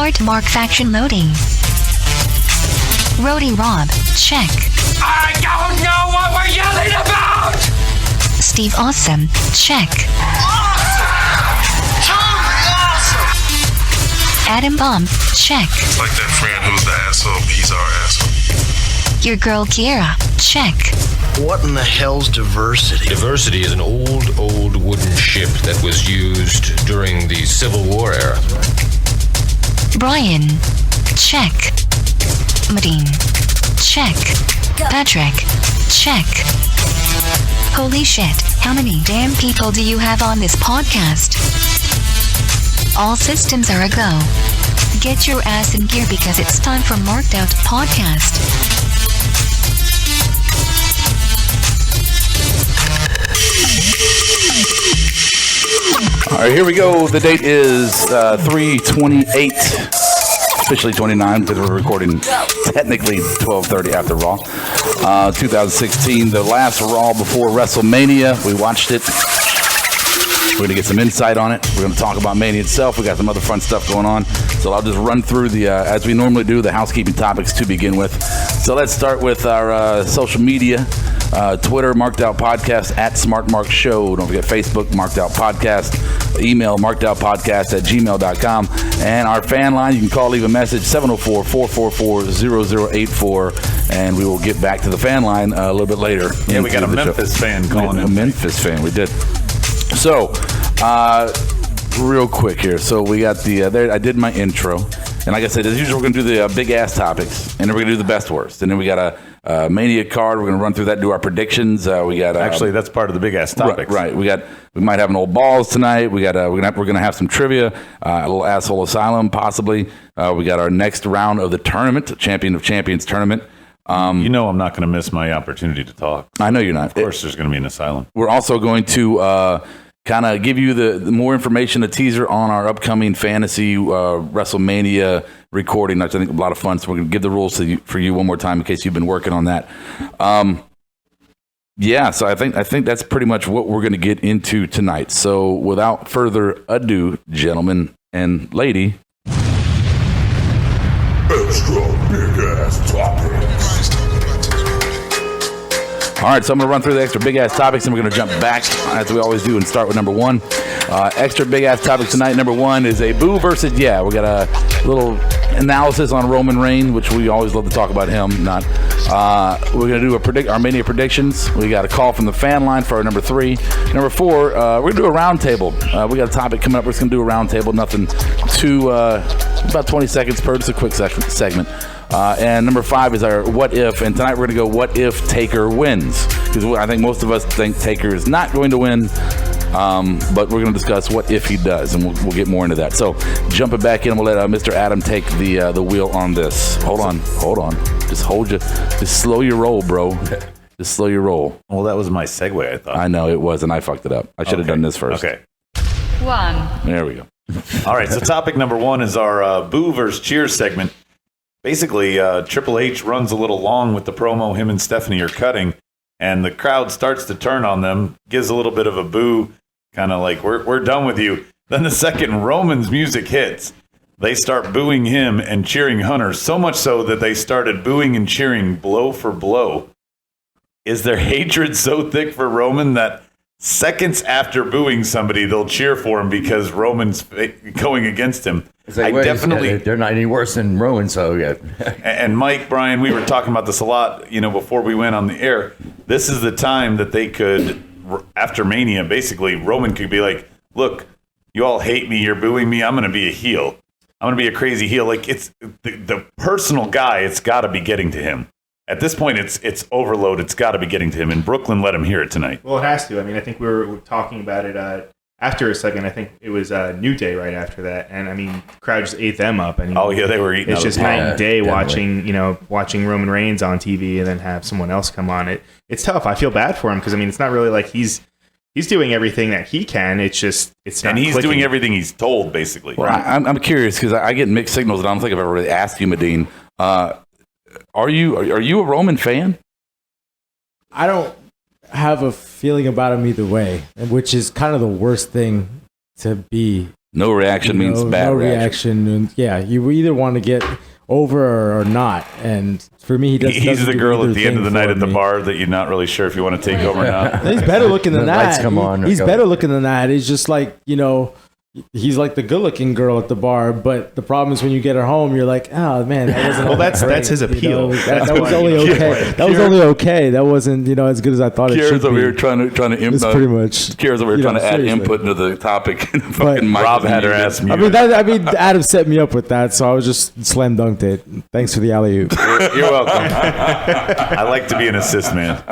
Heart mark faction loading. Rody Rob, check. I don't know what we're yelling about! Steve Awesome, check. Awesome! Totally awesome! Adam Bomb, check. It's like that friend who's the asshole, he's our asshole. Your girl Kiera, check. What in the hell's diversity? Diversity is an old wooden ship that was used during the Civil War era. Brian, check. Medine, check. Patrick, check. Holy shit, how many damn people do you have on this podcast? All systems are a go. Get your ass in gear because it's time for Marked Out Podcast. All right, here we go. The date is 3/28, officially 29 because we're recording technically 12:30 after Raw. 2016, the last Raw before WrestleMania. We watched it. We're going to get some insight on it. We're going to talk about Mania itself. We got some other fun stuff going on. So I'll just run through the, as we normally do, the housekeeping topics to begin with. So let's start with our social media. Twitter, Marked Out Podcast, at Smart Mark Show. Don't forget Facebook, Marked Out Podcast. Email, markedoutpodcast@gmail.com. And our fan line, you can call, leave a message, 704-444-0084. And we will get back to the fan line a little bit later. Yeah, we got a Memphis fan calling in. A Memphis fan, we did. So, real quick here. So we got the, there. I did my intro. And like I said, as usual, we're going to do the big ass topics. And then we're going to do the best worst. And then we got a Mania card. We're going to run through that, do our predictions. We got actually that's part of the big ass topics. Right. We might have an old balls tonight. We got we're going to have some trivia. A little asshole asylum possibly. We got our next round of the tournament, Champion of Champions tournament. You know I'm not going to miss my opportunity to talk. I know you're not. Of course, there's going to be an asylum. We're also going to kind of give you the more information, a teaser on our upcoming fantasy WrestleMania recording. That's, I think, a lot of fun. So we're going to give the rules for you one more time in case you've been working on that. Yeah, so I think that's pretty much what we're going to get into tonight. So without further ado, gentlemen and lady. Extra big ass topics. All right, so I'm going to run through the extra big-ass topics, and we're going to jump back, as we always do, and start with number one. Extra big-ass topics tonight. Number one is a boo versus yeah. We got a little analysis on Roman Reigns, which we always love to talk about him. We're going to do our Mania predictions. We got a call from the fan line for our number three. Number four, we're going to do a round table. We got a topic coming up. We're just going to do a round table. Nothing too, about 20 seconds per, just a quick segment. And number five is our what if, and tonight we're going to go what if Taker wins, because I think most of us think Taker is not going to win, but we're going to discuss what if he does, and we'll get more into that. So jumping back in, we'll let Mr. Adam take the wheel on this. Hold on, just slow your roll, bro. Just slow your roll. Well, that was my segue, I thought. I know it was, and I fucked it up. I should have done this first. Okay. One. There we go. All right, so topic number one is our boo versus cheers segment. Basically, Triple H runs a little long with the promo him and Stephanie are cutting, and the crowd starts to turn on them, gives a little bit of a boo, kind of like, we're done with you. Then the second Roman's music hits, they start booing him and cheering Hunter, so much so that they started booing and cheering blow for blow. Is their hatred so thick for Roman that seconds after booing somebody, they'll cheer for him because Roman's going against him? Like, they're not any worse than Roman, so yeah. And Mike, Brian, we were talking about this a lot, before we went on the air. This is the time that they could, after Mania, basically, Roman could be like, look, you all hate me, you're booing me, I'm going to be a heel. I'm going to be a crazy heel. Like, it's the personal guy, it's got to be getting to him. At this point, it's overload. It's got to be getting to him. And Brooklyn let him hear it tonight. Well, it has to. I mean, I think we were talking about it after a second. I think it was New Day right after that. And, I mean, the crowd just ate them up. And, they were eating. It's just night and day watching Roman Reigns on TV and then have someone else come on. It's tough. I feel bad for him because, I mean, it's not really like he's doing everything that he can. It's not and he's clicking. doing everything he's told, basically. Well, I'm curious because I get mixed signals, and I don't think I've ever really asked you, Medine. Are you a Roman fan? I don't have a feeling about him either way, which is kind of the worst thing to be No reaction means bad no reaction. And yeah, you either want to get over or not. And for me, he's the girl at the end of the night at the bar that you're not really sure if you want to take over or not. He's better looking than that. Lights come on. He's better looking than that. He's just like, he's like the good-looking girl at the bar, but the problem is when you get her home, you're like, oh man, that wasn't. Well, that's his appeal. That was only okay. That was only okay. That wasn't as good as I thought it should be. Kira's over here trying to It's pretty much. Kira's over here trying to add input into the topic. Rob had her ass muted. I mean, Adam set me up with that, so I was just slam dunked it. Thanks for the alley-oop. You're welcome. I like to be an assist man.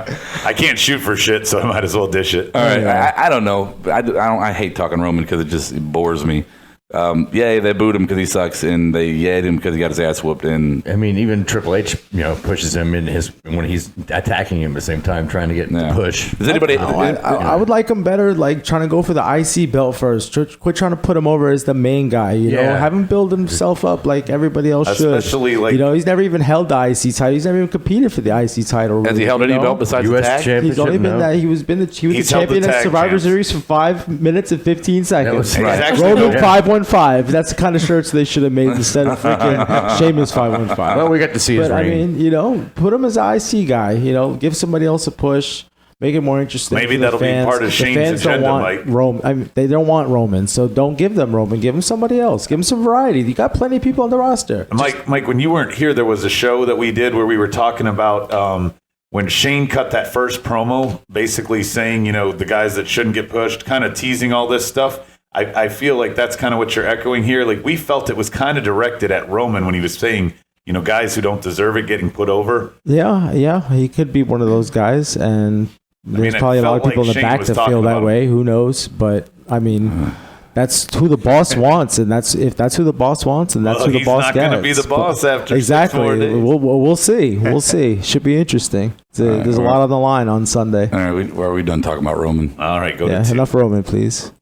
I can't shoot for shit, so I might as well dish it. All right, I don't know. I hate talking Roman because it just bores me. They booed him because he sucks, and they yayed him because he got his ass whooped. And I mean, even Triple H, pushes him in when he's attacking him at the same time, trying to get the push. Does anybody? I would like him better, like trying to go for the IC belt first. Quit trying to put him over as the main guy. Have him build himself up like everybody else should. Especially like he's never even held the IC title. He's never even competed for the IC title. Has he held any belt besides US the tag? championship? He's only been that. He was the champion at Survivor Series for 5 minutes and 15 seconds. Roman 515. That's the kind of shirts they should have made instead of freaking Sheamus 515. Well, we got to see his ring. I mean, put him as an IC guy. Give somebody else a push. Make it more interesting. Maybe for the that'll fans. be part of The Shane's fans agenda, don't want Mike. Roman. I mean, they don't want Roman, so don't give them Roman. Give them somebody else. Give them some variety. You got plenty of people on the roster. Mike, when you weren't here, there was a show that we did where we were talking about when Shane cut that first promo, basically saying, the guys that shouldn't get pushed, kind of teasing all this stuff. I feel like that's kind of what you're echoing here. Like, we felt it was kind of directed at Roman when he was saying, guys who don't deserve it getting put over. Yeah, he could be one of those guys, and there's probably a lot of people in the back that feel that way. Who knows? But I mean, that's who the boss wants, and if that's who the boss wants, and that's who the boss gets. He's not going to be the boss after 6 more days. We'll see. We'll see. Should be interesting. There's a lot on the line on Sunday. All right, are we done talking about Roman? All right, go to 2. Enough Roman, please.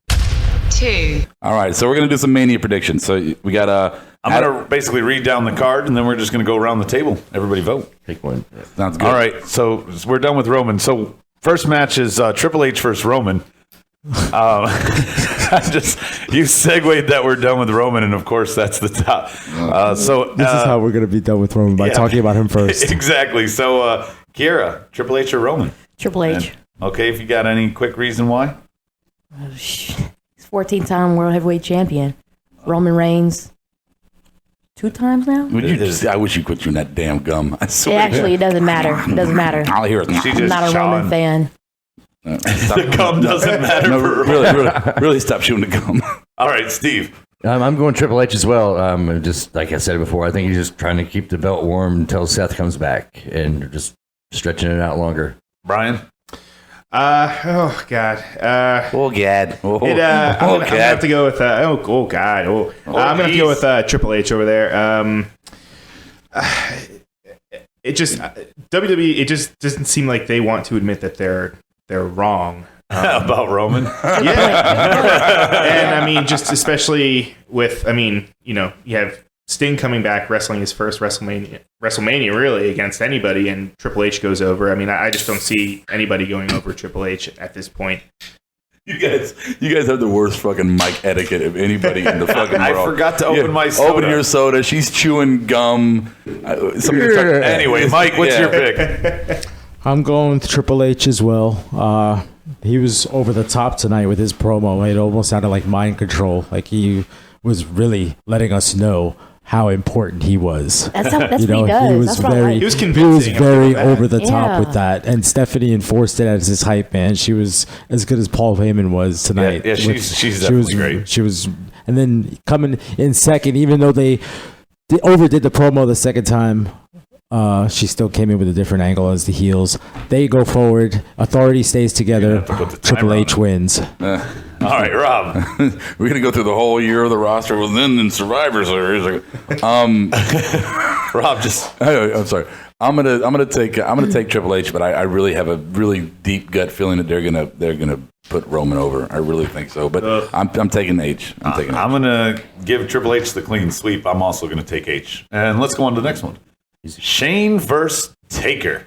2. All right, so we're going to do some Mania predictions. So we got I'm going to basically read down the card, and then we're just going to go around the table. Everybody vote. Pick one. Sounds good. All right, so we're done with Roman. So first match is Triple H versus Roman. You segued that we're done with Roman, and of course that's the top. This is how we're going to be done with Roman, by talking about him first. Exactly. So Kiera, Triple H or Roman? Triple H. Okay, if you got any quick reason why? He's 14-time World Heavyweight Champion. Roman Reigns 2 times now? I wish you quit chewing that damn gum. I swear. It doesn't matter. It doesn't matter. I'll hear it. I'm not a Roman fan. The gum doesn't matter. Really stop chewing the gum. All right, Steve. I'm going Triple H as well. Just like I said before, I think he's just trying to keep the belt warm until Seth comes back and just stretching it out longer. Brian? Oh God. I'm gonna have to go with. I'm gonna have to go with Triple H over there. It just WWE. It just doesn't seem like they want to admit that they're wrong about Roman. Yeah, and I mean, just especially with. I mean, you have Sting coming back, wrestling his first WrestleMania really against anybody, and Triple H goes over. I mean, I just don't see anybody going over Triple H at this point. You guys have the worst fucking mic etiquette of anybody in the fucking world. I forgot to open my soda. Open your soda. She's chewing gum. Anyway, Mike, what's your pick? I'm going with Triple H as well. He was over the top tonight with his promo. It almost sounded like mind control. Like he was really letting us know how important he was. That's what he does. He was convincing. He was very over the top with that. And Stephanie enforced it as his hype man. She was as good as Paul Heyman was tonight. Yeah, she's definitely great. She was, and then coming in second, even though they overdid the promo the second time. She still came in with a different angle as the heels. They go forward. Authority stays together. Triple H wins. All right, Rob. We're gonna go through the whole year of the roster. Well, then in Survivor Series, Rob, I'm sorry. I'm gonna take Triple H, but I really have a really deep gut feeling that they're gonna put Roman over. I really think so. But I'm taking H. I'm gonna give Triple H the clean sweep. I'm also gonna take H. And let's go on to the next one. Shane versus Taker.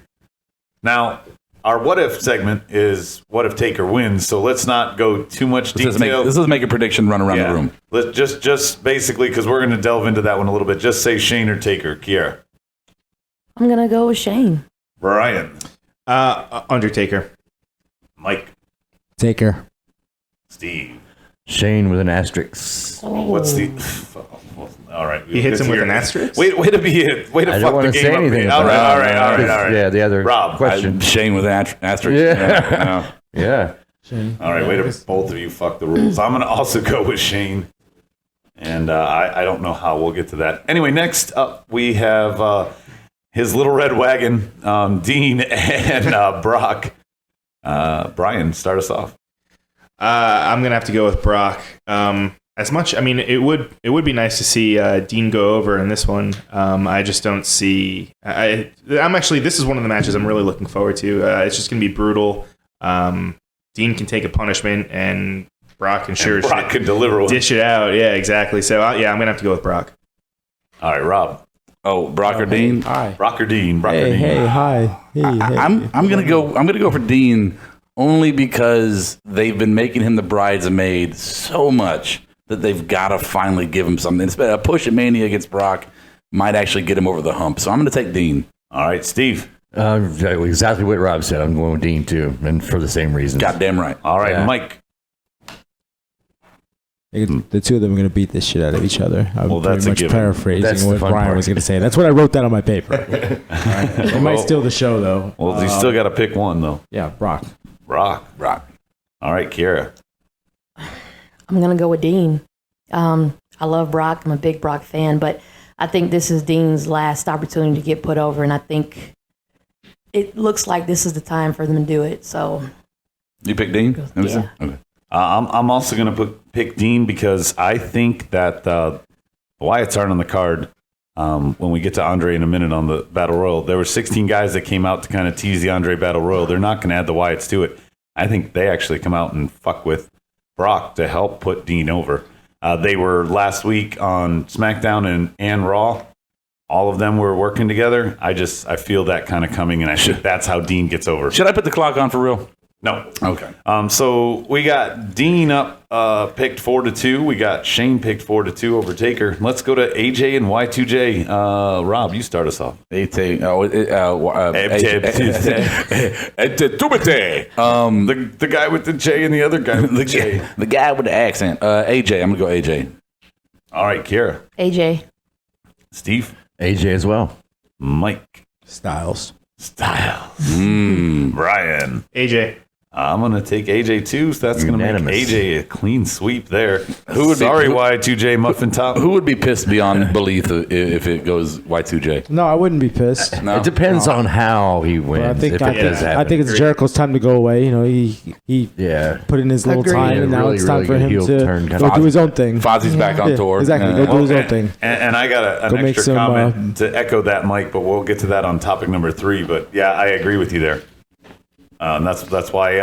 Now, our what if segment is what if Taker wins. So let's not go too much detail. This is make a prediction run around the room. Let's just basically, because we're going to delve into that one a little bit. Just say Shane or Taker. Kiera. I'm gonna go with Shane. Brian. Undertaker. Mike. Taker. Steve. Shane with an asterisk. What's the? All right, he hits him with an asterisk. Way to be it. Way to fuck the game up. Anything all right. Yeah, the other Rob, question. Shane with an asterisk. Yeah. Shane. All right, way to both of you fuck the rules. I'm going to also go with Shane, and I don't know how we'll get to that. Anyway, next up we have his little red wagon, Dean and Brock. Brian, start us off. I'm gonna have to go with Brock. As much, I mean, it would be nice to see Dean go over in this one. I just don't see. I'm actually. This is one of the matches I'm really looking forward to. It's just gonna be brutal. Dean can take a punishment, and Brock can Brock can deliver one. Dish it out. Yeah, exactly. So I'm gonna have to go with Brock. All right, Rob. Oh, Brock or Dean? Hi. Brock or Dean? Brock or Hey, Dean? hey, hi. Hey, I'm gonna go for Dean only because they've been making him the bridesmaid so much that they've got to finally give him something. A push at Mania against Brock might actually get him over the hump. So I'm going to take Dean. All right, Steve. Exactly what Rob said. I'm going with Dean too, and for the same reason. Goddamn right. All right, Mike. The two of them are going to beat this shit out of each other. I'm Well, that's pretty a much given. paraphrasing That's the what fun Brian part. was going to say. That's what I wrote down on my paper. It might steal the show, though. Well, you still got to pick one, though. Yeah, Brock. Brock. All right, Kiera. I'm gonna go with Dean. I love Brock. I'm a big Brock fan, but I think this is Dean's last opportunity to get put over, and I think it looks like this is the time for them to do it. So You pick Dean? Yeah. Okay. I'm also going to pick Dean because I think that the Wyatts aren't on the card. When we get to Andre in a minute on the Battle Royal, there were 16 guys that came out to kind of tease the Andre Battle Royal. They're not going to add the Wyatts to it. I think they actually come out and fuck with Brock to help put Dean over. They were last week on SmackDown and Raw. All of them were working together. I feel that kind of coming, and I think that's how Dean gets over. Should I put the clock on for real? No. Okay. So we got Dean up picked 4-2. We got Shane picked 4-2 over Taker. Let's go to AJ and Y2J. Rob, you start us off. The guy with the J and the other guy with the J. The guy with the accent. AJ. I'm going to go AJ. All right, Kiera. AJ. Steve. AJ as well. Mike. Styles. Brian. AJ. I'm going to take AJ too, so that's going to make Unanimous. AJ a clean sweep there. Who Sorry, Y2J Muffin Top. Who would be pissed beyond belief if it goes Y2J? No, I wouldn't be pissed. No? It depends on how he But wins. I think if it does happen. I think it's Jericho's time to go away. You know, he put in his little Agreed. time, and now Really, it's time really for good him heel to turn, kind go of. do his own thing. Fozzie's back on Yeah, tour. exactly. Yeah. Go do his own thing. And I got Go an make extra some, comment to echo that, Mike, but we'll get to that on topic number 3. But yeah, I agree with you there. And that's why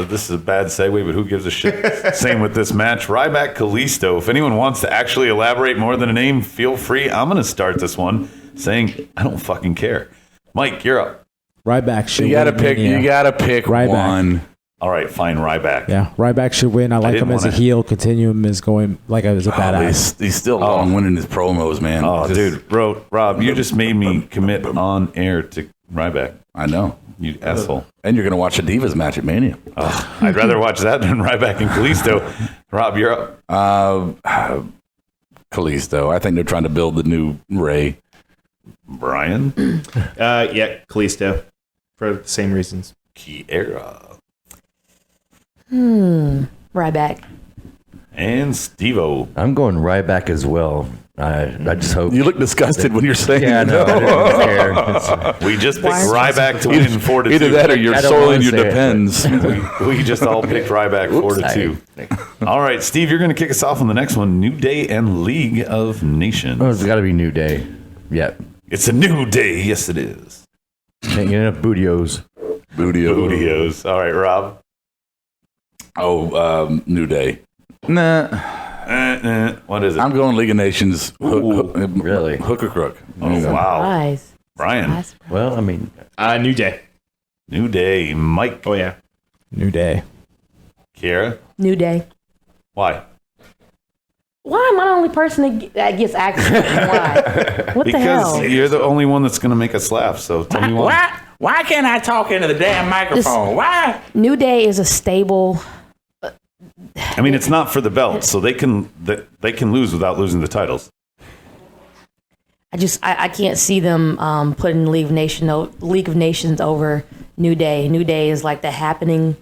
this is a bad segue, but who gives a shit? Same with this match. Ryback Kalisto. If anyone wants to actually elaborate more than a name, feel free. I'm going to start this one saying I don't fucking care. Mike, you're up. Ryback should You got to win pick. Mania. You got to pick Ryback. one. All right, fine, Ryback. Yeah, Ryback should win. I like didn't him as a wanna- heel. Continue him as going like as a badass. He's still long winning his promos, man. Oh, Just- dude, Rob, you just made me commit on air to Ryback. I know. You asshole. And you're going to watch a Divas match at Mania. I'd rather watch that than Ryback and Kalisto. Rob, you're up. Kalisto. I think they're trying to build the new Ray. Brian. Yeah, Kalisto. For the same reasons. Kiera. Ryback. And Steve-O. I'm going Ryback as well. I just hope. You look disgusted when you're saying Yeah, it. no, I didn't care. We just picked Why? Ryback to win 4-2. Either that or you're I don't soiling wanna your say it, depends. We just all picked Ryback 4-2. All right, Steve, you're going to kick us off on the next one. New Day and League of Nations. Oh, it's got to be New Day. Yep. It's a new day. Yes, it is. Can't get enough bootios. Bootios. All right, Rob. Oh, New Day. Nah. What is it? I'm going League of Nations. Really? Hook or crook. Oh, wow. Eyes. Brian. Eyes. Well, I mean, New Day. New Day. Mike. Oh, yeah. New Day. Kiera. New Day. Why? Why am I the only person that gets access? Why? What the hell? Because you're the only one that's going to make us laugh. So tell me why. Why can't I talk into the damn microphone? Why? New Day is a stable. I mean, it's not for the belt, so they can lose without losing the titles. I can't see them putting League of Nations over New Day. New Day is like the happening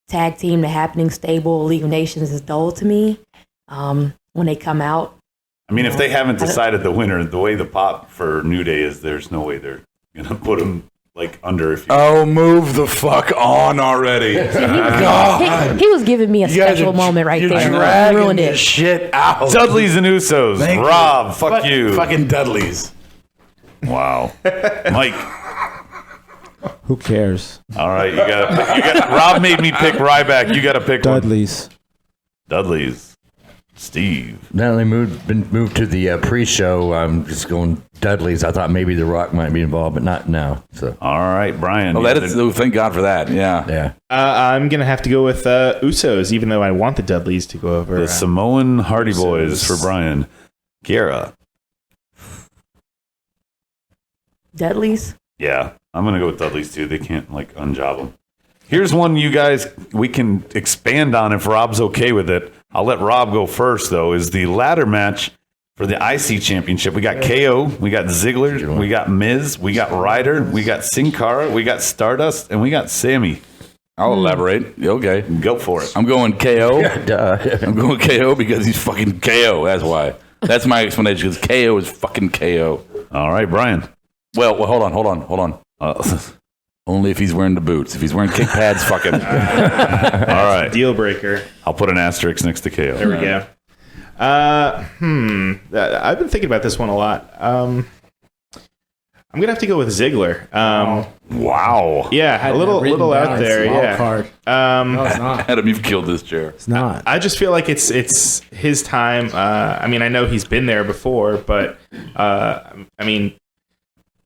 tag team, the happening stable. League of Nations is dull to me when they come out. I mean, if they haven't decided the winner, the way the pop for New Day is, there's no way they're going to put them like under. If you move the fuck on already. He was giving me a special moment right there. You ruined it. Shit out. Dudleys and Usos. Rob, fuck you. Fucking Dudleys. Wow. Mike. Who cares? All right, you got. Rob made me pick Ryback. You got to pick Dudleys. Dudleys. Steve. Now they been moved to the pre-show. I'm just going Dudleys. I thought maybe The Rock might be involved, but not now. So all right, Brian. Well, thank God for that. Yeah, yeah. I'm gonna have to go with Usos, even though I want the Dudleys to go over. The Samoan Hardy Boys for Brian. Guerra. Dudleys. Yeah, I'm gonna go with Dudleys too. They can't unjob them. Here's one you guys we can expand on if Rob's okay with it. I'll let Rob go first, though, is the ladder match for the IC Championship. We got KO, we got Ziggler, we got Miz, we got Ryder, we got Sin Cara, we got Stardust, and we got Sammy. I'll elaborate. Okay. Go for it. I'm going KO. I'm going KO because he's fucking KO. That's why. That's my explanation, because KO is fucking KO. All right, Brian. Well, hold on. Only if he's wearing the boots. If he's wearing kick pads, fuck him. All right. Deal breaker. I'll put an asterisk next to KO. There we go. I've been thinking about this one a lot. I'm gonna have to go with Ziggler. Wow. Yeah, a little out there. Yeah. Card. No, it's not. Adam, you've killed this chair. It's not. I just feel like it's his time. I mean, I know he's been there before, but I mean,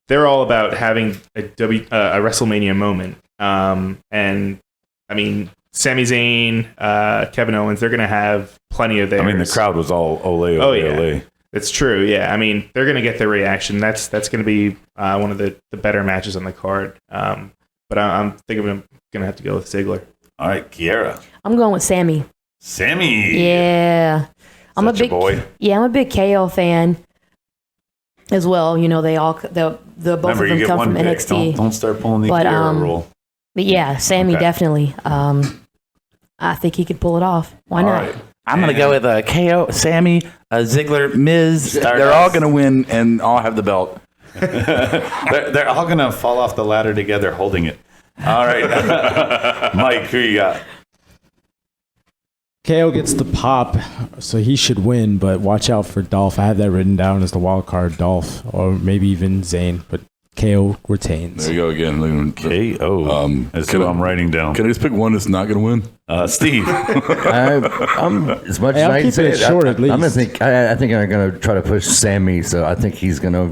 they're all about having a WrestleMania moment. And I mean, Sami Zayn, Kevin Owens, they're going to have plenty of theirs. I mean, the crowd was all ole. Yeah. It's true. Yeah. I mean, they're going to get their reaction. That's going to be one of the better matches on the card. But I'm thinking I'm going to have to go with Ziggler. All right, Kiera. I'm going with Sammy. Sammy. Yeah. I'm a big boy. Yeah, I'm a big KO fan as well. You know, both Remember, of them come from NXT. Don't start pulling the Kiera rule. But yeah, Sammy definitely. I think he could pull it off. Why not? Right. I'm going to go with KO, Sammy, Ziggler, Miz. They're all going to win and all have the belt. They're all going to fall off the ladder together holding it. All right. Mike, who you got? KO gets the pop, so he should win, but watch out for Dolph. I have that written down as the wild card, Dolph, or maybe even Zayn, but KO retains. There you go again. KO. That's who I'm writing down. Can I just pick one that's not going to win? Steve. I'm as much as I'm I can keeping say it short at least. I'm gonna think. I think I'm gonna try to push Sammy, so I think he's gonna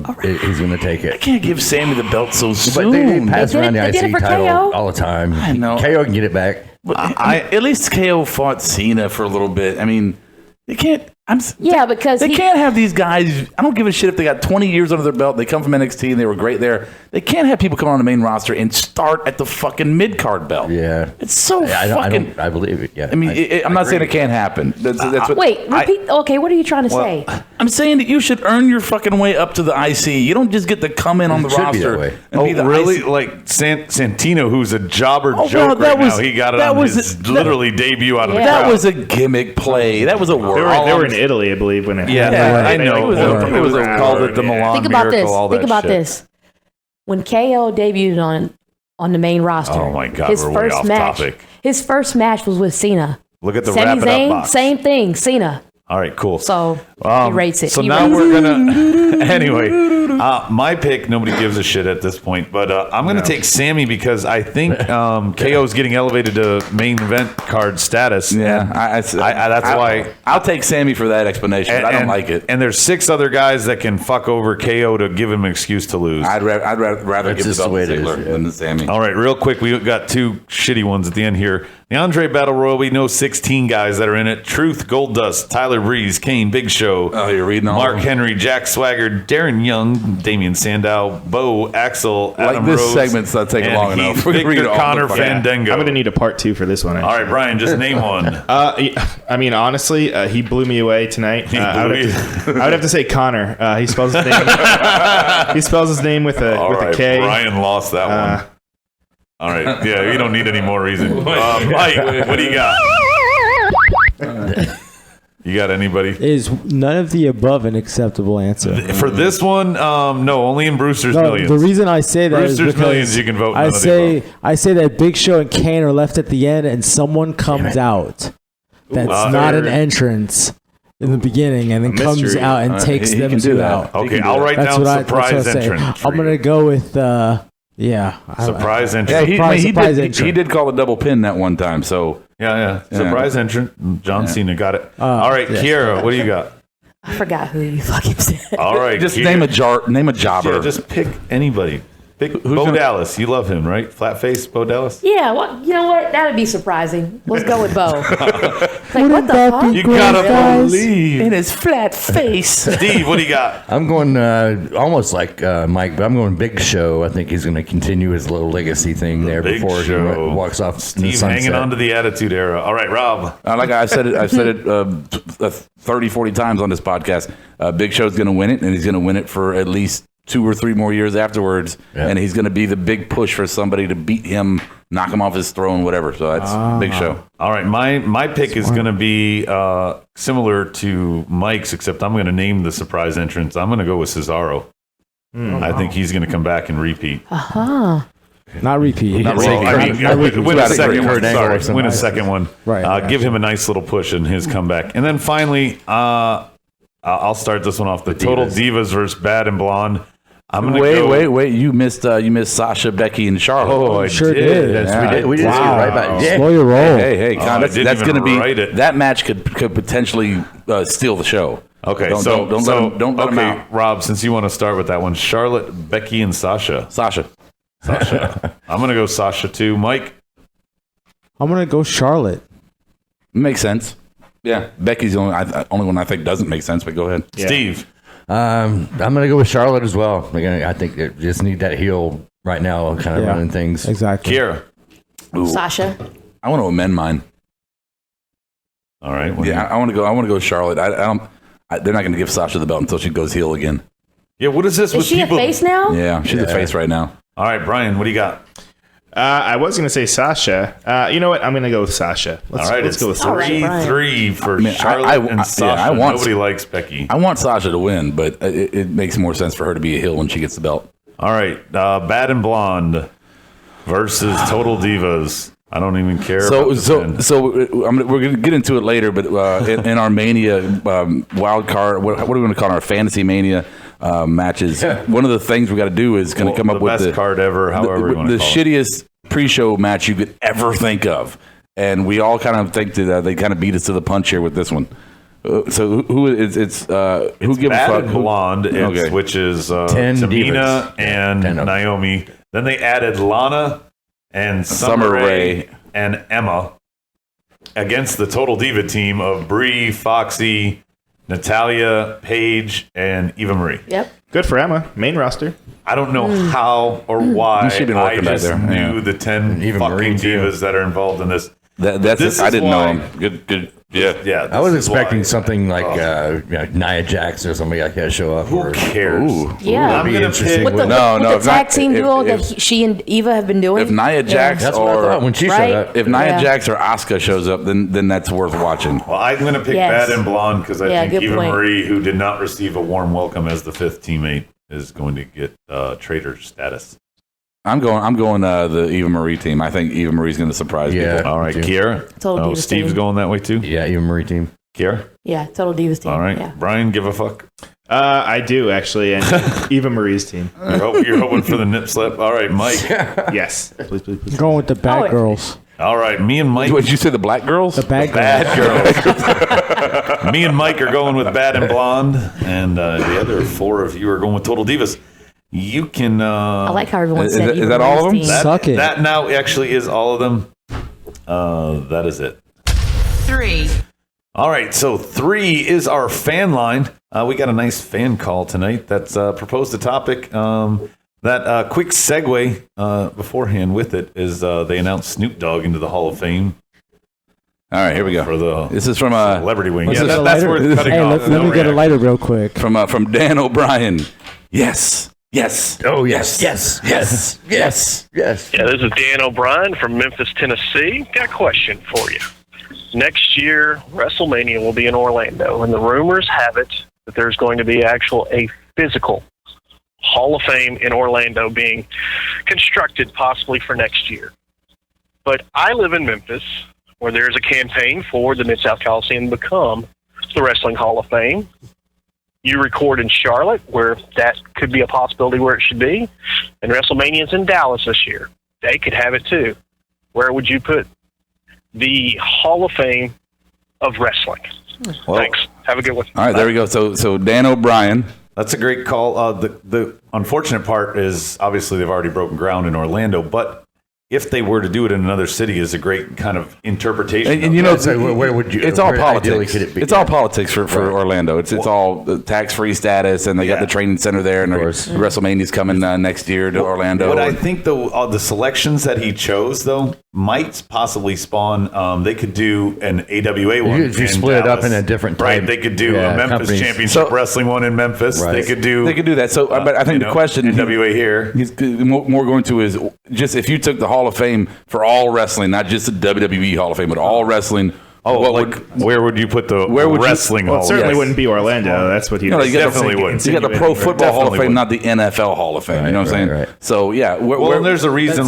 take it. I can't give Sammy the belt so But soon. they pass They around did the it IC for title KO. all the time. I know. KO can get it back. But at least KO fought Cena for a little bit. I mean, they can't. Because they can't have these guys. I don't give a shit if they got 20 years under their belt. They come from NXT and they were great there. They can't have people come on the main roster and start at the fucking mid card belt. Yeah, it's so fucking. I believe it. Yeah, I mean, I'm not saying it can't happen. That's what, wait, repeat. Okay, what are you trying to say? I'm saying that you should earn your fucking way up to the IC. You don't just get to come in on the roster and be the really? IC. Like Santino, who's a jobber joke right now. He got it on his literally debut out of the crowd. That was a gimmick play. That was a work. They were in Italy, I believe, when it I know. It was called it the Milan Think about Miracle. this. All Think that about shit. this. When KO debuted on the main roster, Oh my God, his we're way first off match. topic. His first match was with Cena. Look at the Sami wrap it up Zayn, box. same thing, Cena. All right, cool. So he rates it. So He now rates we're gonna. Anyway, My pick, nobody gives a shit at this point, but I'm going to take Sammy because I think KO is getting elevated to main event card status. Yeah, that's why I'll take Sammy for that explanation. But I don't like it. And there's 6 other guys that can fuck over KO to give him an excuse to lose. I'd rather give the belt to Ziggler than to Sammy. All right, real quick, we got 2 shitty ones at the end here. The Andre Battle Royal, we know 16 guys that are in it. Truth, Goldust, Tyler Breeze, Kane, Big Show. Oh, you're reading all Mark of them? Henry, Jack Swagger, Darren Young, Damian Sandow, Bo, Axel, Adam this Rose. segment's not taking and long enough. We're gonna read Victor all Connor the- Fandango. I'm going to need a part 2 for this one. All right, Brian, just name one. I mean, honestly, he blew me away tonight. I would have to say Connor. He spells his name. He spells his name with a K. Brian lost that one. All right. Yeah, you don't need any more reason. Mike, what do you got? You got anybody? Is none of the above an acceptable answer? For this one, no, only in Brewster's No, Millions. the reason I say that is Brewster's because Millions, you can vote none I of the say above. I say that Big Show and Kane are left at the end, and someone comes out that's not an entrance in the beginning, and then comes mystery. out and takes he them can do two that. out. Okay, I'll write down surprise entrant. I'm gonna go with Surprise Yeah, entrant. Surprise he entrant. did call a double pin that one time. So Yeah. Surprise entrant. John Cena got it. All right, yes. Kiera, what do you got? I forgot who you fucking said. All right, just Kiera. name a jobber. Yeah, just pick anybody. Pick Bo gonna- Dallas. You love him, right? Flat face Bo Dallas. Yeah, well, you know what? That'd be surprising. Let's go with Bo. What the fuck? You gotta believe. in his flat face. Steve, what do you got? I'm going almost like Mike, but I'm going Big Show. I think he's going to continue his little legacy thing there Big before Show. he walks off. in the Steve sunset. hanging on to the Attitude Era. All right, Rob. Like I've said it 30, 40 times on this podcast. Big Show's going to win it, and he's going to win it for at least 2 or 3 more years afterwards. Yeah. And he's going to be the big push for somebody to beat him, knock him off his throne, whatever. So that's Big Show. All right, my pick is going to be similar to Mike's, except I'm going to name the surprise entrance. I'm going to go with Cesaro. I think he's going to come back and repeat. Not repeat. Not Well, repeat. I mean, win a Kurt second Angle one. or Sorry, something. win a second one. Right. Give him a nice little push in his comeback. And then finally, I'll start this one off. The Total Divas versus Bad and Blonde. I'm gonna go. Wait! You missed Sasha, Becky, and Charlotte. Oh, I Sure did. did. Yes, we did skip right by. Yeah. Slow your roll. Hey, I Con, that's didn't going to even be write it. that match could potentially steal the show. Okay, don't let him okay, out. Rob, since you want to start with that one, Charlotte, Becky, and Sasha. Sasha. I'm gonna go Sasha too. Mike. I'm gonna go Charlotte. Makes sense. Yeah, Becky's the only one I think doesn't make sense. But go ahead, Steve. I'm going to go with Charlotte as well. Again, I think they just need that heel right now, kind of Yeah. running things. Exactly. Kiera. Sasha. I want to amend mine. All right. I want to go Charlotte. They're not going to give Sasha the belt until she goes heel again. Yeah. What is this Is with she people? a face now? Yeah, she's a face right now. All right, Brian. What do you got? I was going to say Sasha. You know what? I'm going to go with Sasha. All right, let's go with All Sasha. right. 3-3 for mean, Charlotte and Sasha. I want- Nobody likes Becky. I want Sasha to win, but it makes more sense for her to be a heel when she gets the belt. All right, Bad and Blonde versus Total Divas. I don't even care. about We're going to get into it later, but in our Mania wild card, what are we going to call our Fantasy Mania matches? One of the things we got to do is going to come up with best card ever, however you want the to call it. shittiest pre-show match you could ever think of, and we all kind of think that they kind of beat us to the punch here with this one. So who is it's who gives Bad a fuck? and Blonde, which is Tamina divas. and Naomi. Then they added Lana and Summer Rae and Emma against the Total Diva team of Brie, Foxy, Natalia, Paige, and Eva Marie. Yep. Good for Emma. Main roster. I don't know how or why She's been I working back just there. knew Yeah. the 10 Even fucking Marie, too. divas that are involved in this. That's This I is didn't know why- him. Good. Yeah. Yeah, I was this is expecting why. something like Nia Jax or somebody like that to show up. Who cares? Yeah. I'm be gonna interesting. pick. With the, No, with no, the if tag not- team if- duo if- that she and Eva have been doing. If Nia Jax That's what I or thought when she Right? showed up. if Nia Yeah. Jax or Asuka shows up, then that's worth watching. Well, I'm going to pick Yes. Bad and Blonde because I Yeah, think good Eva point. Marie, who did not receive a warm welcome as the 5th teammate, is going to get traitor status. I'm going the Eva Marie team. I think Eva Marie's going to surprise Yeah. people. All right, too. Kiera. Total Divas Steve's team. going that way too. Yeah, even Marie team. Kiara? Yeah, Total Divas team. All right. Yeah. Brian, give a fuck. I do, actually, and Eva Marie's team. You're hoping for the nip slip. All right, Mike. Yes. Please. I'm going with the bad girls. All right, me and Mike. What did you say? The black girls? The bad girls. Me and Mike are going with Bad and Blonde, and the other 4 of you are going with Total Divas. You can. I like how everyone said is that all of them? Suck it. That now actually is all of them. That is it. 3. All right, so 3 is our fan line. We got a nice fan call tonight that's proposed a topic. That quick segue beforehand with it is they announced Snoop Dogg into the Hall of Fame. All right, here we go. For the this is from Celebrity Wing. What's Yeah, this, a that's lighter? worth cutting Hey, off. let me get a lighter real quick. From Dan O'Brien. Yes. Oh, yes. Yes. Yes. Yes. Yes. Yeah, this is Dan O'Brien from Memphis, Tennessee. Got a question for you. Next year, WrestleMania will be in Orlando, and the rumors have it that there's going to be a physical Hall of Fame in Orlando being constructed possibly for next year. But I live in Memphis, where there's a campaign for the Mid-South Coliseum to become the Wrestling Hall of Fame. You record in Charlotte, where that could be a possibility where it should be. And WrestleMania is in Dallas this year. They could have it too. Where would you put the Hall of Fame of wrestling? Well, Thanks. Have a good one. All right, there we go. So Dan O'Brien. That's a great call. The unfortunate part is obviously they've already broken ground in Orlando, but if they were to do it in another city, is a great kind of interpretation. And you know, where would you? It's all where ideally politics. could it be? It's all politics for Orlando. It's all tax-free status, and they got the training center there, and WrestleMania's coming next year to Orlando. What I think the selections that he chose though might possibly spawn. They could do an AWA one. If you split it up in a different right? type, They could do a Memphis companies. Championship Wrestling one in Memphis. Right. They could do that. So, but I think the question NWA here. He's more going to is just if you took the Hall of Fame for all wrestling, not just the WWE Hall of Fame, but all wrestling. Where would you put the wrestling Well, Hall? it certainly Yes. wouldn't be Orlando. That's what he No, you got definitely would. You got the Pro Football Hall of Definitely Fame, would. not the NFL Hall of Fame. you know what I'm saying? right. So yeah, Well, and there's a reason,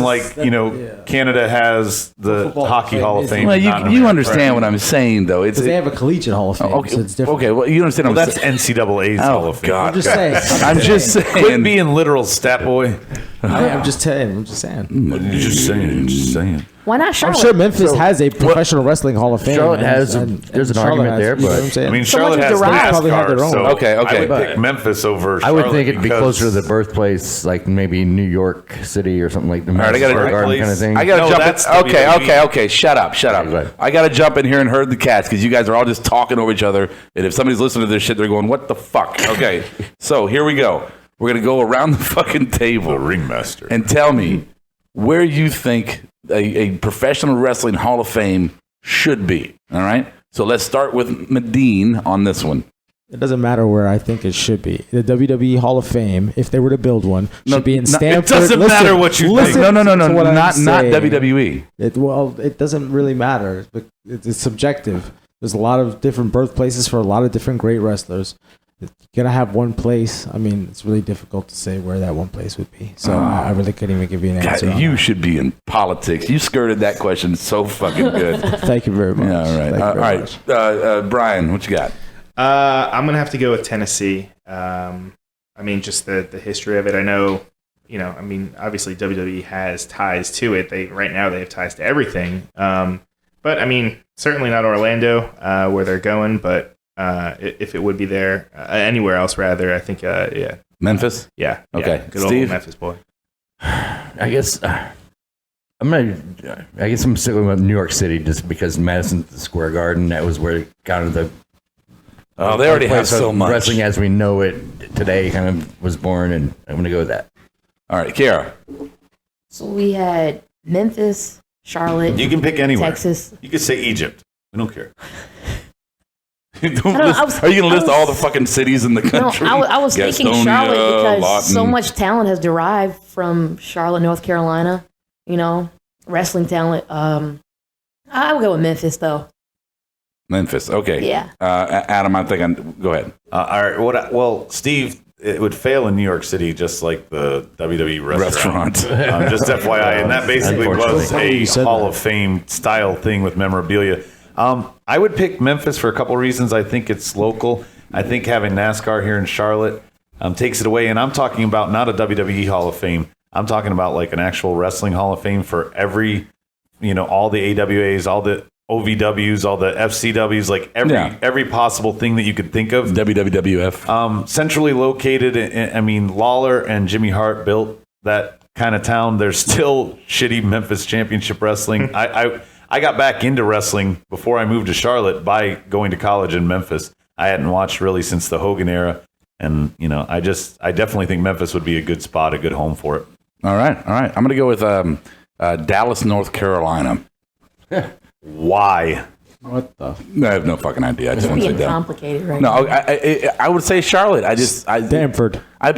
Canada has the Football Hockey Hall of Fame. well, not in you America, understand right? what I'm saying, though. It's Because they have a collegiate Hall of Fame, okay. so it's different. Okay, well, you understand. Well, what I'm that's saying. NCAA's Hall of Fame. God, I'm just saying. I'm just saying. Quit being literal, stat boy. I'm just saying. I'm just saying. You're just saying. Why not I'm Charlotte? sure Memphis has a professional wrestling Hall of Fame. Charlotte and- has and there's an Charlotte argument has, there, you know but- what I'm saying? I mean, So Charlotte much has derived. Probably have their NASCAR, own. so Okay. I would But- pick Memphis over I would Charlotte think it'd be because- closer to the birthplace, like maybe New York City or something like the All right, I gotta- Madison Square Garden Birthplace. kind of thing. I got to No, jump that's in. WWE. Okay. Shut up. Go ahead. I got to jump in here and herd the cats because you guys are all just talking over each other. And if somebody's listening to this shit, they're going, "What the fuck?" Okay, so here we go. We're gonna go around the fucking table, the ringmaster, and tell me where you think a professional wrestling Hall of Fame should be. All right. So let's start with Medine on this one. It doesn't matter where I think it should be. The WWE Hall of Fame, if they were to build one, should be in Stanford. It doesn't matter what you think. No, to what I'm not saying. WWE. It doesn't really matter. It's subjective. There's a lot of different birthplaces for a lot of different great wrestlers. You're gonna have one place. I mean, it's really difficult to say where that one place would be. So I really couldn't even give you an answer. God, on you that. should be in politics. You skirted that question so fucking good. Thank you very much. Yeah, all right. Thank you All very right. much. Brian, what you got? I'm gonna have to go with Tennessee. I mean, just the history of it. I know, I mean, obviously WWE has ties to it. Right now they have ties to everything. But I mean, certainly not Orlando, where they're going. But if it would be there, anywhere else rather, I think, yeah, Memphis. yeah, Okay. good old Steve? Memphis boy. I guess I'm sticking with New York City just because Madison Square Garden, that was where kind of the Oh, they already have place of so much. wrestling as we know it today kind of was born, and I'm going to go with that. All right, Kiara. So we had Memphis, Charlotte. You can pick anywhere. Texas. You could say Egypt. We don't care. Are you going to list all the fucking cities in the No, country? I was thinking Gastonia, Charlotte because so Lawton. much talent has derived from Charlotte, North Carolina. Wrestling talent. I would go with Memphis though. Memphis. Okay. Yeah. Adam, I think go ahead. All right. Well, Steve, it would fail in New York City just like the WWE restaurant. Just FYI. And that basically was a said Hall that. of Fame style thing with memorabilia. I would pick Memphis for a couple reasons. I think it's local. I think having NASCAR here in Charlotte takes it away. And I'm talking about not a WWE Hall of Fame. I'm talking about like an actual wrestling Hall of Fame for every, all the AWAs, all the OVWs, all the FCWs, like every possible thing that you could think of. WWF. Centrally located. Lawler and Jimmy Hart built that kind of town. There's still shitty Memphis Championship Wrestling. I got back into wrestling before I moved to Charlotte by going to college in Memphis. I hadn't watched really since the Hogan era. And, I definitely think Memphis would be a good spot, a good home for it. All right. I'm going to go with Dallas, North Carolina. Why? What the? I have no fucking idea. I just want to say that. Complicated, right? No, I would say Charlotte. Stanford. I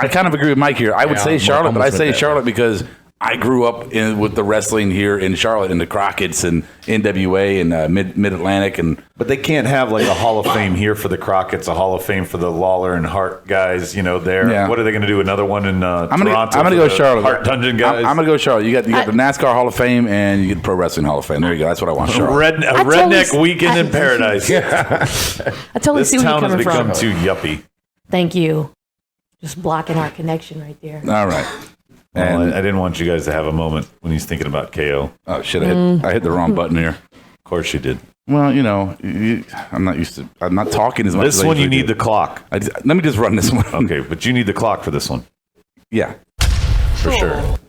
kind of agree with Mike here. I would say Charlotte, but I say Charlotte because I grew up with the wrestling here in Charlotte, in the Crockett's and NWA and Mid-Atlantic. But they can't have like a Hall of Fame here for the Crockett's, a Hall of Fame for the Lawler and Hart guys, there. Yeah. What are they going to do? Another one in Toronto? I'm going to go Charlotte. Hart Dungeon guys? I'm going to go Charlotte. You got the NASCAR Hall of Fame and you get the Pro Wrestling Hall of Fame. There you go. That's what I want, Charlotte. Redneck weekend in paradise. I totally see this where you're town has coming become from. too yuppie. Thank you. Just blocking our connection right there. All right. And I didn't want you guys to have a moment when he's thinking about KO. Oh, shit. I hit the wrong button here. Of course you did. Well, I'm not talking as much as this one, you need the clock. Let me just run this one. Okay, but you need the clock for this one. Yeah. For sure.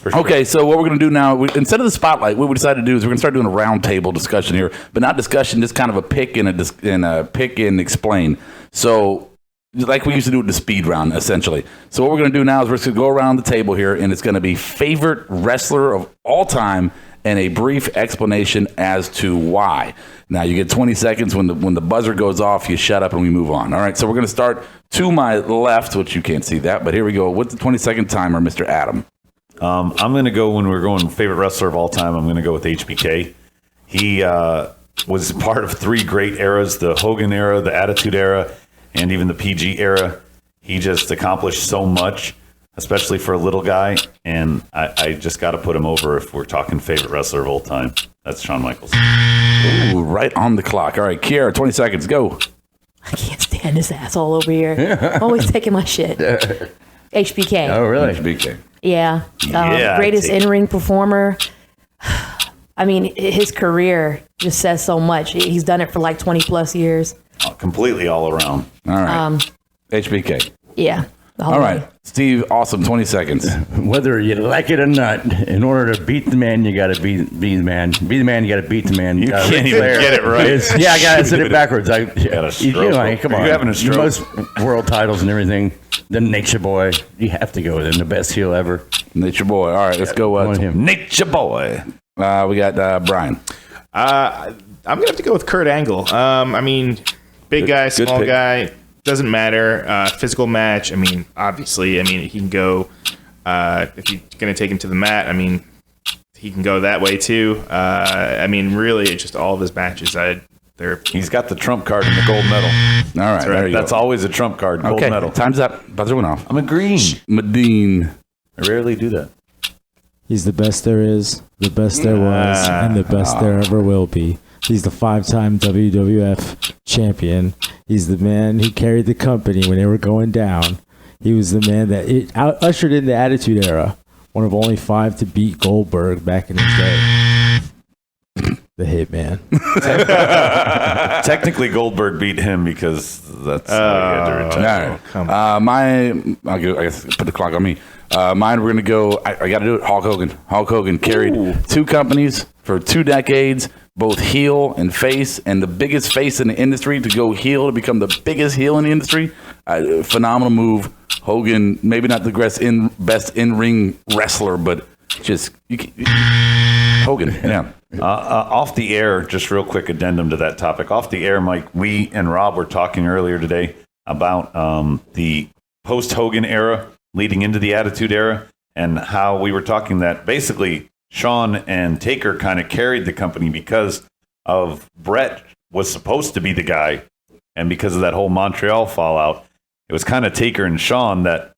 Okay, so what we're going to do now, instead of the spotlight, what we decided to do is we're going to start doing a round table discussion here, but not discussion, just kind of a pick and pick and explain. So, like we used to do with the speed round, essentially. So what we're going to do now is we're going to go around the table here, and it's going to be favorite wrestler of all time and a brief explanation as to why. Now, you get 20 seconds. When the buzzer goes off, you shut up and we move on. All right, so we're going to start to my left, which you can't see that, but here we go. With the 20-second timer, Mr. Adam. I'm going to go, when we're going favorite wrestler of all time, I'm going to go with HBK. He was part of three great eras, the Hogan era, the Attitude era, and even the PG era. He just accomplished so much, especially for a little guy, and I just got to put him over if we're talking favorite wrestler of all time. That's Shawn Michaels. Ooh, right on the clock. All right, Kiara, 20 seconds, go. I can't stand this asshole over here. Always taking my shit. HBK. Oh, really? HBK. Yeah. Greatest in-ring performer. I mean, his career just says so much. He's done it for like 20 plus years. Completely all around. All right. HBK. Yeah. All right. Steve, awesome. 20 seconds. Whether you like it or not, in order to beat the man, you got to be the man. Be the man, you got to beat the man. You can't even get it right. I got to say it backwards. You got a stroke. Come on. You're having a stroke. Most world titles and everything. The Nature Boy. You have to go with him. The best heel ever. Nature Boy. All right. Let's go with him. Nature Boy. We got Brian. I'm going to have to go with Kurt Angle. Big guy, small guy, doesn't matter. Physical match. Obviously, he can go, if you're going to take him to the mat, he can go that way too. Really, it's just all of his matches. He's got the trump card and the gold medal. All right, there you That's go. always a trump card, gold medal. Time's up. Buzzer went off. I'm agreeing. Medine. I rarely do that. He's the best there is, the best there was, and the best there ever will be. He's the 5-time WWF champion. He's the man who carried the company when they were going down. He was the man that ushered in the Attitude Era, one of only 5 to beat Goldberg back in his day. The Hitman. Technically, Goldberg beat him because that's how he had to retire. All right. I guess put the clock on me. Mine, we're going to go, I got to do it, Hulk Hogan. Hulk Hogan carried 2 companies for 2 decades, both heel and face, and the biggest face in the industry to go heel to become the biggest heel in the industry. Phenomenal move. Hogan, maybe not the best in-ring wrestler, but just Hogan, yeah. Off the air, just real quick addendum to that topic. Off the air, Mike, we and Rob were talking earlier today about the post-Hogan era leading into the Attitude Era, and how we were talking that basically Shawn and Taker kind of carried the company because of Brett was supposed to be the guy, and because of that whole Montreal fallout, it was kind of Taker and Shawn that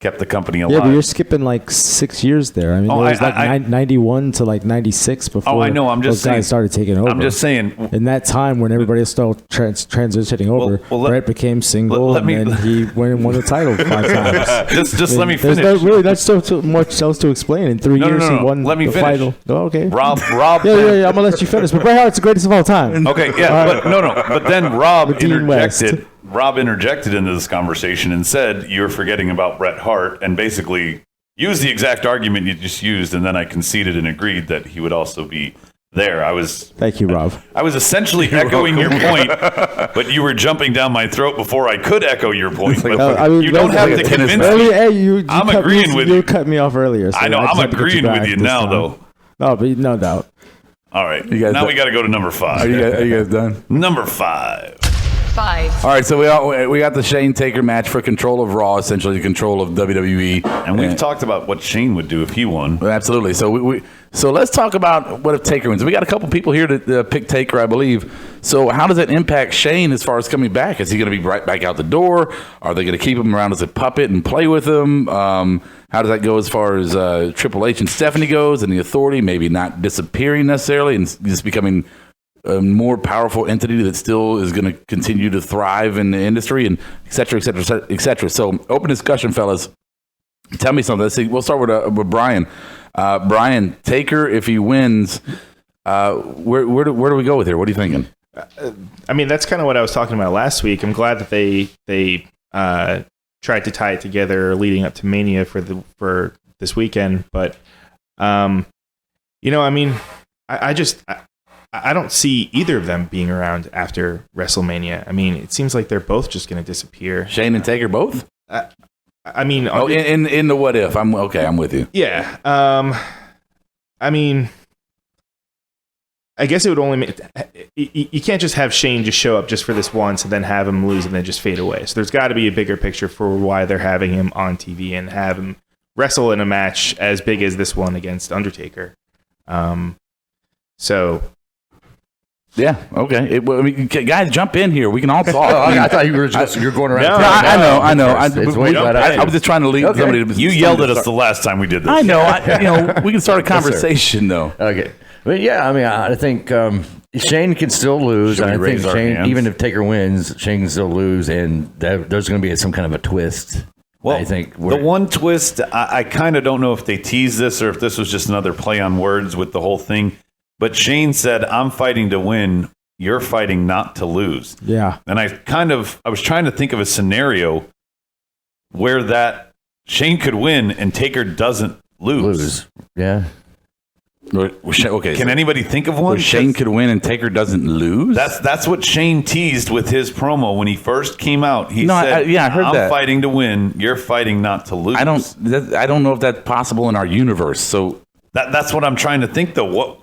kept the company Yeah, alive. but you're skipping like 6 years there. I mean, Oh, it was I- like 91 to like 96 before I know. I'm just those guys saying- started taking over. I'm just saying. In that time when everybody was still transitioning over, Brett became single, let me- and then he went and won the title 5 times. Just let me There's finish. not so much else to explain. In 3 years, he won Let me the finish. title. Oh, okay. Rob. Yeah. I'm gonna let you finish. But Bret Hart's the greatest of all time. Okay, yeah, but no. But then Rob Dean West. interjected into this conversation and said, "You're forgetting about Bret Hart," and basically used the exact argument you just used, and then I conceded and agreed that he would also be there. Thank you, Rob. I was essentially echoing your point, but you were jumping down my throat before I could echo your point. But you don't have to convince me. Hey, I'm agreeing with you. You cut me off earlier. So I know. just I'm had to get agreeing back with you this now, time. though. No, but no doubt. All right. You guys now done? we got to go to number 5. Are you guys done? Number 5. 5. All right, so we got the Shane Taker match for control of Raw, essentially control of WWE, And we've talked about what Shane would do if he won. Absolutely. So so let's talk about what if Taker wins. We got a couple people here to pick Taker, I believe. So how does that impact Shane as far as coming back? Is he going to be right back out the door? Are they going to keep him around as a puppet and play with him? How does that go as far as Triple H and Stephanie goes, and the Authority maybe not disappearing necessarily and just becoming a more powerful entity that still is going to continue to thrive in the industry, and et cetera, et cetera, et cetera. So open discussion, fellas. Tell me something. Let's see. We'll start with Brian. Brian, Taker, if he wins, where do we go with here? What are you thinking? I mean, that's kind of what I was talking about last week. I'm glad that they tried to tie it together leading up to Mania for this weekend. But I mean, I don't see either of them being around after WrestleMania. I mean, it seems like they're both just going to disappear. Shane and Taker both? I mean, in the what if? I'm with you. Yeah. I mean, I guess it would only make you can't just have Shane just show up just for this once and then have him lose and then just fade away. So there's got to be a bigger picture for why they're having him on TV and have him wrestle in a match as big as this one against Undertaker. So. Yeah. Okay. Guys, jump in here. We can all talk. I thought you were you're going around. I know. I was just trying to lead somebody. You yelled at us the last time we did this. I know. We can start a conversation though. Okay. But yeah, I mean, I think Shane can still lose. And I think Shane, even if Taker wins, Shane can still lose, and there's going to be some kind of a twist. Well, I think the one twist, I kind of don't know if they teased this or if this was just another play on words with the whole thing. But Shane said, "I'm fighting to win. You're fighting not to lose." Yeah. And I was trying to think of a scenario where that Shane could win and Taker doesn't lose. Yeah. Okay. Can anybody think of one? Where Shane could win and Taker doesn't lose? That's what Shane teased with his promo when he first came out. He said, I heard I'm that. fighting to win. You're fighting not to lose. I don't know if that's possible in our universe. So that's what I'm trying to think, though. What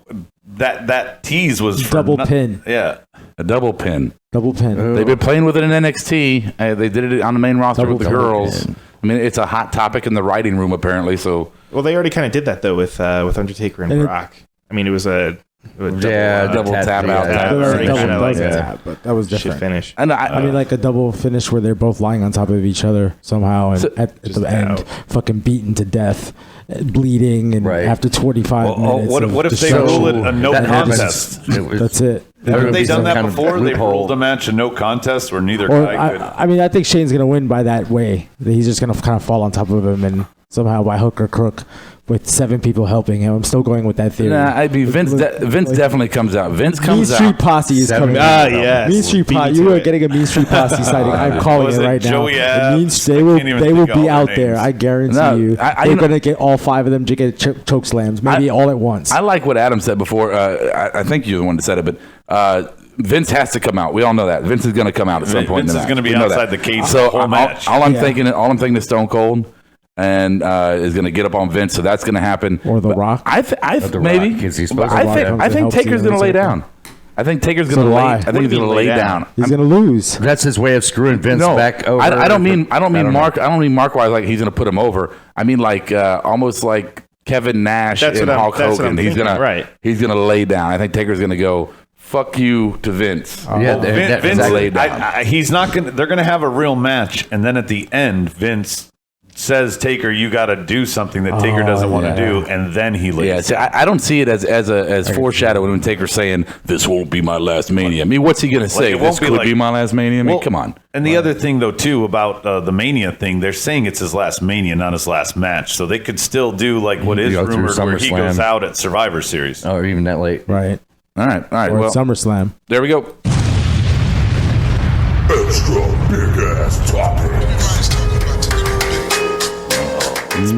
that tease was for double pin. Yeah, a double pin. Double pin. They've been playing with it in NXT. They did it on the main roster with the girls. Pin. I mean, it's a hot topic in the writing room apparently. So well, they already kind of did that though with Undertaker and Brock. I mean, it was a double tap out. Tap, but that was different. Finish. And I mean, like a double finish where they're both lying on top of each other somehow, and at the end, fucking beaten to death, bleeding, and after 25 minutes. What if they rule it a no contest? That's it. Haven't they done that before? They ruled a match a no contest where neither guy could. I mean, I think Shane's going to win by that way. He's just going to kind of fall on top of him and somehow by hook or crook with 7 people helping him. I'm still going with that theory. Nah, I mean, Vince definitely comes out. Vince comes out. Mean Street Posse is coming out. Yes. Mean Street Posse. You are getting a Mean Street Posse sighting. I'm calling it right now. They will be out there. I guarantee you. They're going to get all 5 of them to get choke slams, maybe all at once. I like what Adam said before. I think you're the one that said it, but Vince has to come out. We all know that. Vince is going to come out at some point. Vince is going to be outside the cage so the whole match. All I'm thinking is Stone Cold. And is going to get up on Vince, so that's going to happen. Or The Rock. I think Taker's going to lay down. I think Taker's going to lay. I think he's going to lay down. He's going to lose. That's his way of screwing Vince back over. I don't mean Mark wise like he's going to put him over. I mean like almost like Kevin Nash and Hulk Hogan. He's going to lay down. I think Taker's going to go, fuck you to Vince. Vince lay down. He's not going. They're going to have a real match, and then at the end, Vince says Taker, you got to do something that Taker doesn't want to do, and then he leaves. Yeah, see, I don't see it as foreshadowing when Taker's saying, this won't be my last Mania. I mean, what's he going to say? This could be my last Mania? I mean, come on. And the other thing, though, too, about the Mania thing, they're saying it's his last Mania, not his last match. So they could still do like what is rumored where he goes out at Survivor Series. Or even that late. Right. All right. Or well, SummerSlam. There we go. Extra big ass topics.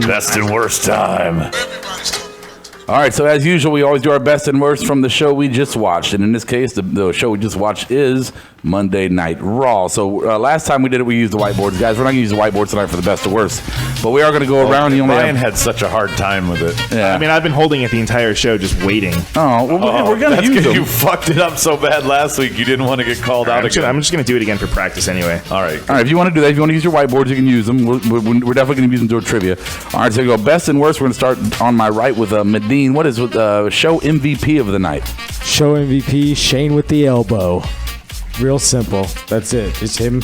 Best and worst time. All right, so as usual, we always do our best and worst from the show we just watched. And in this case, the show we just watched is Monday Night Raw. So last time we did it, we used the whiteboards. Guys, we're not going to use the whiteboards tonight for the best or worst. But we are going to go around. Brian had such a hard time with it. Yeah. I mean, I've been holding it the entire show just waiting. Oh, well, we're going to use them. You fucked it up so bad last week, you didn't want to get called out again. I'm just going to do it again for practice anyway. All right. All right, if you want to do that, if you want to use your whiteboards, you can use them. We're definitely going to use them to do a trivia. All right, so we go best and worst. We're going to start on my right with Medine. What is with show MVP of the night? Show MVP, Shane with the elbow. Real simple. That's it. Just him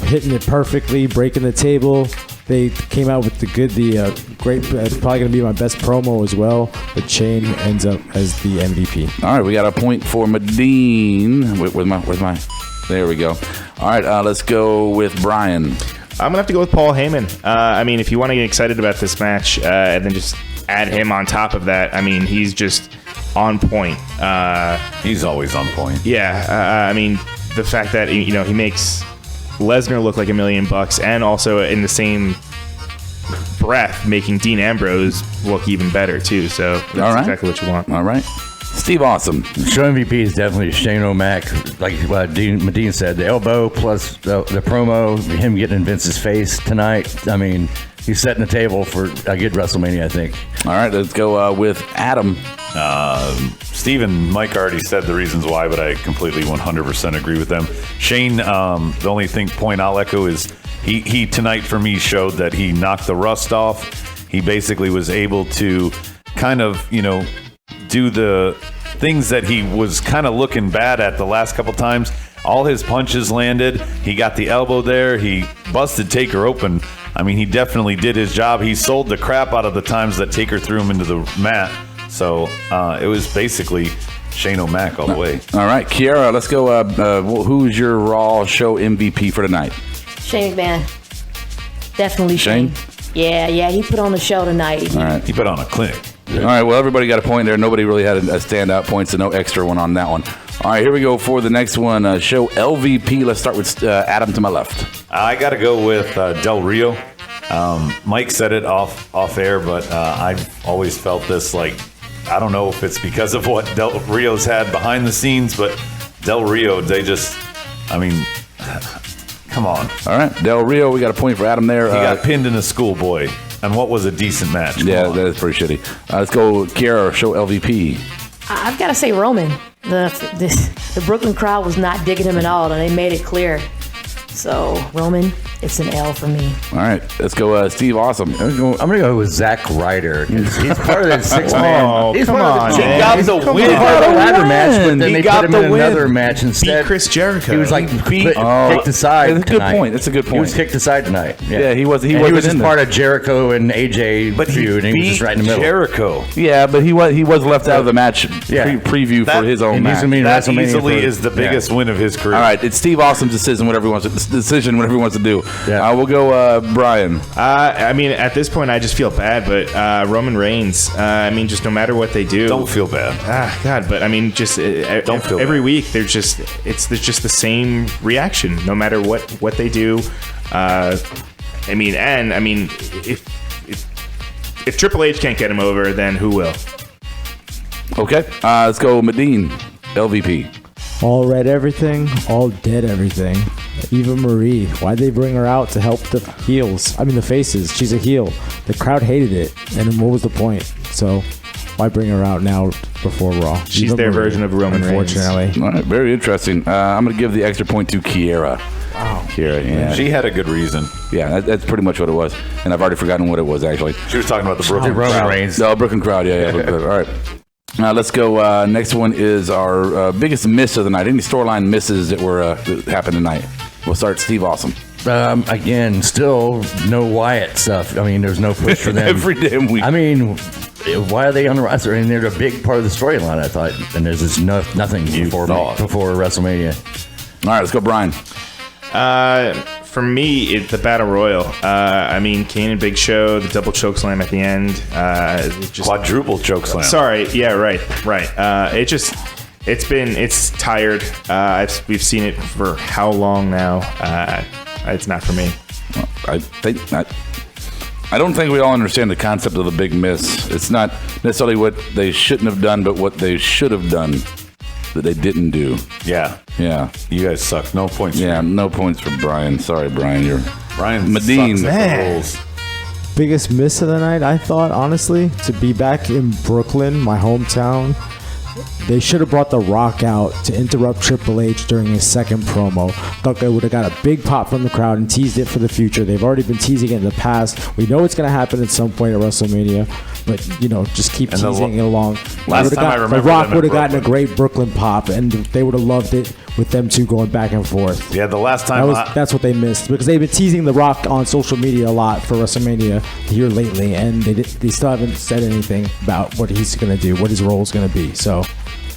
hitting it perfectly, breaking the table. They came out with great, probably going to be my best promo as well, but Shane ends up as the MVP. All right, we got a point for Medine. Where's my? There we go. All right, let's go with Brian. I'm going to have to go with Paul Heyman. I mean, if you want to get excited about this match and then just add him on top of that, I mean, he's just on point. He's always on point. Yeah, I mean, the fact that he makes Lesnar look like $1 million, and also in the same breath making Dean Ambrose look even better too. So that's exactly what you want. All right, Steve Awesome. Show MVP is definitely Shane O'Mac. Like Medine said, the elbow plus the promo, him getting in Vince's face tonight. I mean, he's setting the table for a good WrestleMania, I think. All right, let's go with Adam. Steve and Mike already said the reasons why, but I completely 100% agree with them. Shane, the only point I'll echo is he tonight for me showed that he knocked the rust off. He basically was able to kind of, do the things that he was kind of looking bad at the last couple times. All his punches landed. He got the elbow there. He busted Taker open. I mean, he definitely did his job. He sold the crap out of the times that Taker threw him into the mat. So it was basically Shane O'Mac all the way. All right, Kiara, let's go. Who's your Raw show MVP for tonight? Shane McMahon. Definitely Shane. Yeah, he put on the show tonight. All right. He put on a clinic. All right, well, everybody got a point there. Nobody really had a standout point, so no extra one on that one. All right, here we go for the next one. Show LVP. Let's start with Adam to my left. I got to go with Del Rio. Mike said it off air, but I've always felt this, like, I don't know if it's because of what Del Rio's had behind the scenes, but Del Rio, come on. All right, Del Rio, we got a point for Adam there. He got pinned in a schoolboy. And what was a decent match? That is pretty shitty. Let's go, Kiara, show LVP. I've got to say Roman. The Brooklyn crowd was not digging him at all, and they made it clear. So, Roman, it's an L for me. All right, let's go, Steve Awesome. I'm going to go with Zack Ryder. He's part of that six-man. He got the win. He part of the ladder match, but then they put him in another match instead. Beat Chris Jericho. He was kicked aside. That's a good point. That's a good point. He was kicked aside tonight. Yeah, he was. He was just part of Jericho and AJ feud, and he was just right in the middle. Jericho. Yeah, but he was left out of the match preview for his own match. That easily is the biggest win of his career. All right, it's Steve Awesome's decision. Whatever he wants to do. Yeah. We'll go Brian. I mean, at this point, I just feel bad, but Roman Reigns, just no matter what they do. Don't feel bad. God, but I mean, just don't feel every bad. week, there's just the same reaction, no matter what they do. If Triple H can't get him over, then who will? Okay, let's go Medine, LVP. All red everything, all dead everything. Eva Marie, why'd they bring her out to help the the faces? She's a heel. The crowd hated it, and what was the point? So why bring her out now before Raw? She's Eva their Marie, version of Roman Reigns. Unfortunately. All right, very interesting. I'm going to give the extra point to Kiera. Wow. Kiera, yeah. She had a good reason. Yeah, that's pretty much what it was. And I've already forgotten what it was, actually. She was talking about the Brooklyn Roman Reigns. No, Brooklyn crowd, yeah. All right. Let's go. Next one is our biggest miss of the night. Any storyline misses that happened tonight? We'll start Steve Awesome. Again, still no Wyatt stuff. I mean, there's no push for them every damn week. I mean, why are they on the roster? I mean, they're a big part of the storyline, I thought. And there's just nothing before WrestleMania. All right, let's go, Brian. For me, it's the Battle Royal. I mean, Kane and Big Show, the double chokeslam at the end. Quadruple chokeslam. Sorry. Yeah, right. It's tired. We've seen it for how long now? It's not for me. I don't think we all understand the concept of the big miss. It's not necessarily what they shouldn't have done, but what they should have done that they didn't do. Yeah. You guys suck. No points. Yeah, no points for Brian. Sorry, Brian. Brian Medine. sucks at the rules. Biggest miss of the night, I thought, honestly, to be back in Brooklyn, my hometown. They should have brought The Rock out to interrupt Triple H during his second promo. Thought they would have got a big pop from the crowd and teased it for the future. They've already been teasing it in the past. We know it's going to happen at some point at WrestleMania, but, just keep teasing it along. Last time I remember, The Rock would have gotten a great Brooklyn pop, and they would have loved it with them two going back and forth. Yeah, the last time... That's what they missed, because they've been teasing The Rock on social media a lot for WrestleMania here lately, and they still haven't said anything about what he's going to do, what his role is going to be. So...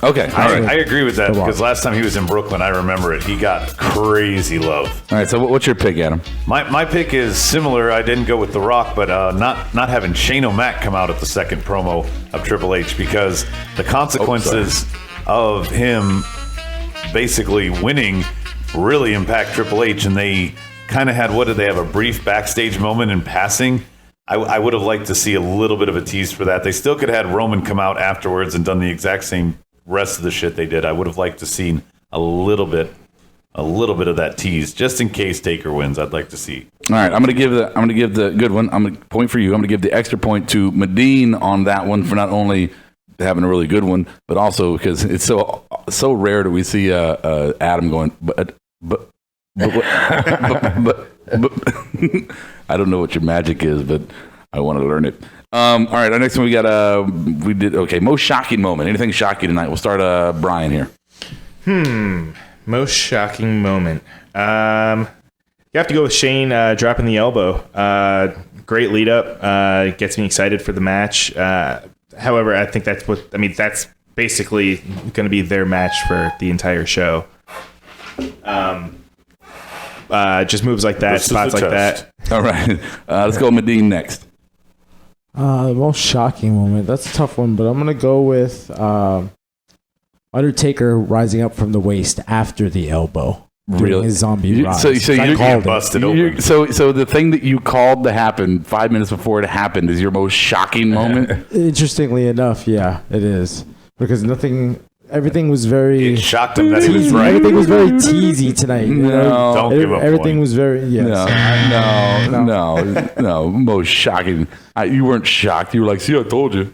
Okay, I agree with that, because last time he was in Brooklyn, I remember it. He got crazy love. All right, so what's your pick, Adam? My pick is similar. I didn't go with The Rock, but not having Shane O'Mac come out at the second promo of Triple H, because the consequences of him basically winning really impact Triple H, and they kind of had, they have a brief backstage moment in passing. I would have liked to see a little bit of a tease for that. They still could have had Roman come out afterwards and done the exact same rest of the shit they did. I would have liked to seen a little bit of that tease, just in case Taker wins. I'd like to see. All right, I'm gonna give the good one. I'm gonna point for you. I'm gonna give the extra point to Medine on that one for not only having a really good one, but also because it's so rare that we see Adam going, but I don't know what your magic is, but I want to learn it. All right, our next one we got most shocking moment. Anything shocking tonight? We'll start Brian here. Most shocking moment. You have to go with Shane dropping the elbow. Great lead up. Gets me excited for the match. However, I think that's basically going to be their match for the entire show. Just moves like that, spots like that. All right, let's go Medine next. The most shocking moment. That's a tough one, but I'm going to go with Undertaker rising up from the waist after the elbow. Doing his zombie rise. So you called busted open. So the thing that you called to happen 5 minutes before it happened is your most shocking moment? Interestingly enough, yeah, it is. Because everything was very... It shocked him that he was right. Everything was very teasy tonight. No. Don't give up. Everything was very... Yes. No. Most shocking. You weren't shocked. You were like, see, I told you.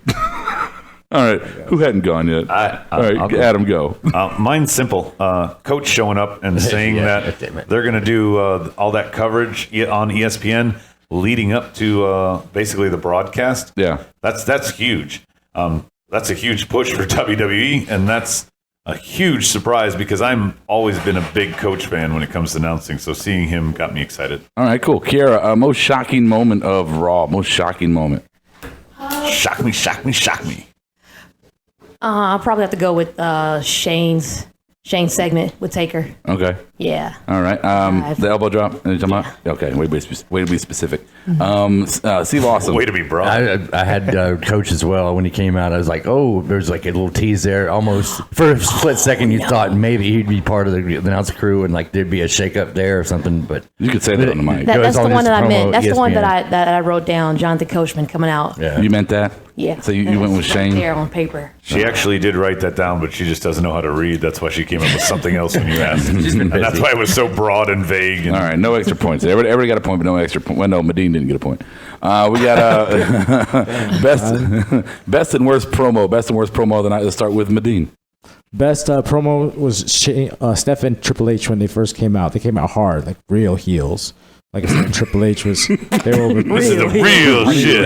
All right. Who hadn't gone yet? All right, Adam, go. Mine's simple. Coach showing up and saying that they're going to do all that coverage on ESPN leading up to basically the broadcast. Yeah. That's huge. That's a huge push for WWE, and that's a huge surprise because I'm always been a big Coach fan when it comes to announcing, so seeing him got me excited. All right, cool. Kiara, most shocking moment of Raw, most shocking moment. Shock me. I'll probably have to go with Shane's segment with Taker. Okay. Yeah. All right. The elbow drop. Okay. Way to be specific. Steve Austin. Way to be broad. I had Coach as well. When he came out, I was like, oh, there's like a little tease there. Almost for a split second, you thought maybe he'd be part of the announce crew and like there'd be a shakeup there or something. But you could say that on the mic. That's the one that I meant. That's the one that I wrote down. Jonathan Coachman coming out. Yeah. You meant that? Yeah. So you went with Shane? There on paper. She actually did write that down, but she just doesn't know how to read. That's why she came up with something else when you asked. And that's why it was so broad and vague. All right, no extra points. Everybody got a point, but no extra point. Well, no, Medine didn't get a point. We got best and worst promo. Best and worst promo of the night. Let's start with Medine. Best promo was Steph and Triple H when they first came out. They came out hard, like real heels. Like I said, Triple H was... They were this is the real shit.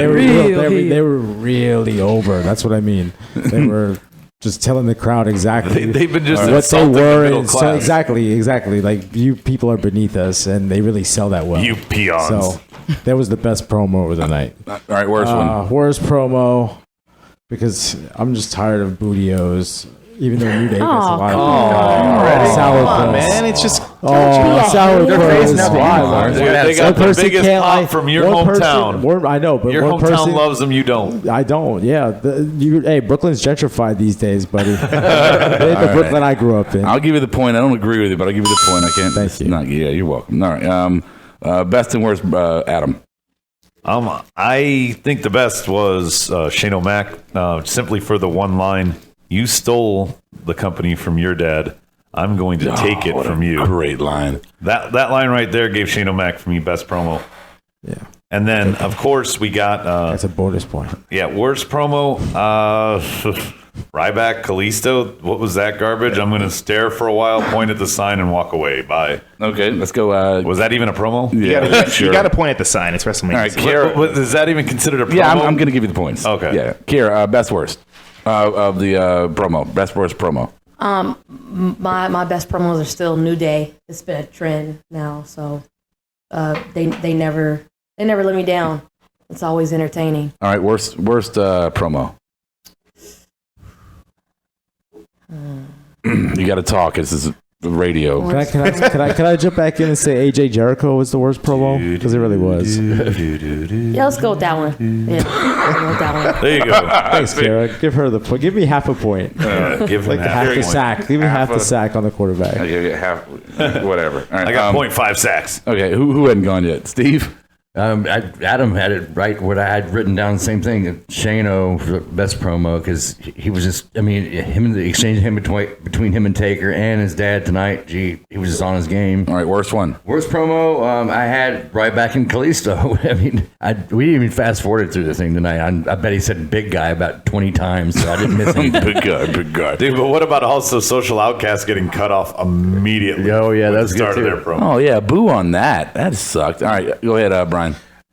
They were really over. That's what I mean. They were just telling the crowd exactly They've been just what they insulting the were. middle And class. exactly. Like, you people are beneath us, and they really sell that well. You peons. So that was the best promo of the night. All right, worst one. Worst promo, because I'm just tired of Bootios. Even though New Day gets a lot of sour Come on, man. It's just sour They're facing up Why? They got the biggest pop from your hometown. I know, but Your one hometown person loves them, you don't. I don't. Yeah, hey, Brooklyn's gentrified these days, buddy. The Brooklyn I grew up in. I'll give you the point. I don't agree with you, but I'll give you the point. I can't. Thank you. Not, yeah, you're welcome. All right. Best and worst, Adam. I think the best was Shane O'Mac, simply for the one line, "You stole the company from your dad. I'm going to take it from you." Great line. That line right there gave Shane O'Mac for me best promo. Yeah. And then, of course, we got... that's a bonus point. Yeah, worst promo, Ryback, Kalisto. What was that garbage? I'm going to stare for a while, point at the sign, and walk away. Bye. Okay, let's go. Was that even a promo? Yeah, You got to point at the sign. It's WrestleMania. All right, Kiera. Is that even considered a promo? Yeah, I'm going to give you the points. Okay. Yeah, Kiera, best worst of the promo. Best worst promo. My best promos are still New Day. It's been a trend now, so they never let me down. It's always entertaining. All right, worst promo. You got to talk. This is the radio. Can I jump back in and say AJ Jericho was the worst promo? Because it really was. Yeah, let's go with that one. Yeah, let's go with that one. There you go. Thanks, Kara. Give her the point. Give me half a point. Give him Like half the sack. Give me half the sack on the quarterback. I give you half, whatever. All right, I got 0.5 sacks. Okay, who hadn't gone yet? Steve? Adam had it right. What I had written down, the same thing. Shane-O, best promo, because he was just. I mean, the exchange between him and Taker and his dad tonight. Gee, he was just on his game. All right, worst one. Worst promo. I had right back in Kalisto. I mean, we didn't even fast forwarded through the thing tonight. I bet he said "big guy" about 20 times, so I didn't miss anything. Big guy. Dude, but what about also Social Outcast getting cut off immediately? Oh yeah, with that's the start good of too. their promo. Oh yeah, boo on that. That sucked. All right, go ahead, Brian.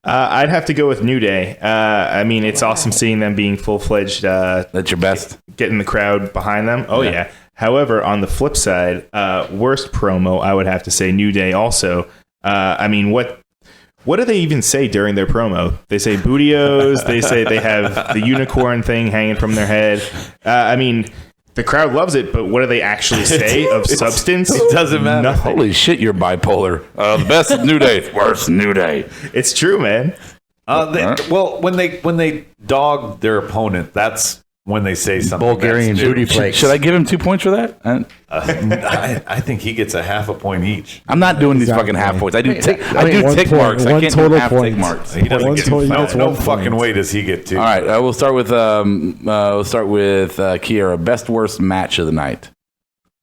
I'd have to go with New Day. I mean, it's awesome seeing them being full-fledged. That's your best. Getting the crowd behind them. Oh, yeah. However, on the flip side, worst promo, I would have to say New Day also. I mean, what do they even say during their promo? They say Bootios. They say they have the unicorn thing hanging from their head. I mean... The crowd loves it, but what do they actually say of substance? It doesn't matter. Nothing. Holy shit, you're bipolar. The best is New Day, worst New Day. It's true, man. Well, when they dog their opponent, that's when they say something. Bulgarian booty flakes. Should I give him 2 points for that? I think he gets a half a point each. I'm not doing these fucking half points. I do tick marks. I can't do half tick marks. He doesn't get no fucking way does he get two. All right, we'll start with Kiera. Best worst match of the night.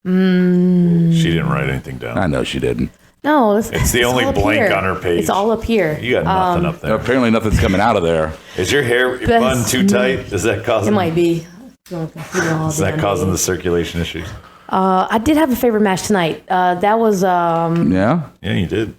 She didn't write anything down. I know she didn't. No, it's the only blank on her page. It's all up here. You got nothing up there. Apparently, nothing's coming out of there. Is your hair bun too tight? Is that causing? It might be. Is that causing the circulation issues? I did have a favorite match tonight. That was. Yeah, you did.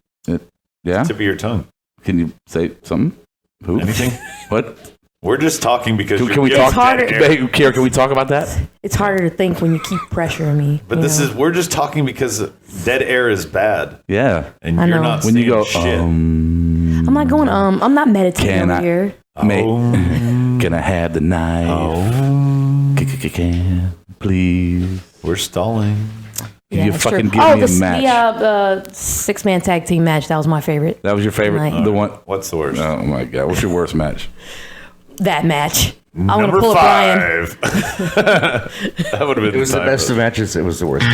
Yeah. Tip of your tongue. Can you say something? Who? Anything? What? We're just talking because can we talk? Kiera, can we talk about that? It's harder to think when you keep pressuring me. But we're just talking because dead air is bad. Yeah, and you're not when you go. shit. I'm not going. I'm not meditating over here. Can I have the knife? Can please? We're stalling. Can you fucking give me a match? The 6-man tag team match. That was my favorite. That was your favorite. The one. What's the worst? Oh my god! What's your worst match? That match. I want to Number pull 5. a Brian. That would have been. It was the best of matches. It was the worst.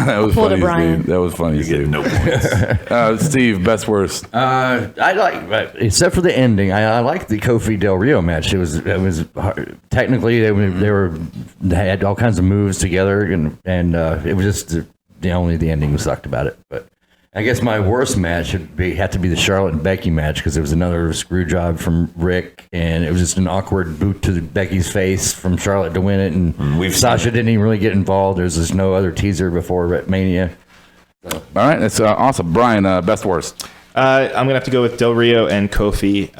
That was Pulled a funny, Brian. Steve. That was funny, Steve. No points. Steve, best worst. I like, except for the ending. I liked the Kofi Del Rio match. It was hard. Technically they had all kinds of moves together, and it was just the ending sucked about it. But I guess my worst match had to be the Charlotte and Becky match, because it was another screw job from Rick, and it was just an awkward boot to Becky's face from Charlotte to win it, and Sasha didn't even really get involved. There's just no other teaser before Mania. All right, that's awesome. Brian, best worst. I'm going to have to go with Del Rio and Kofi.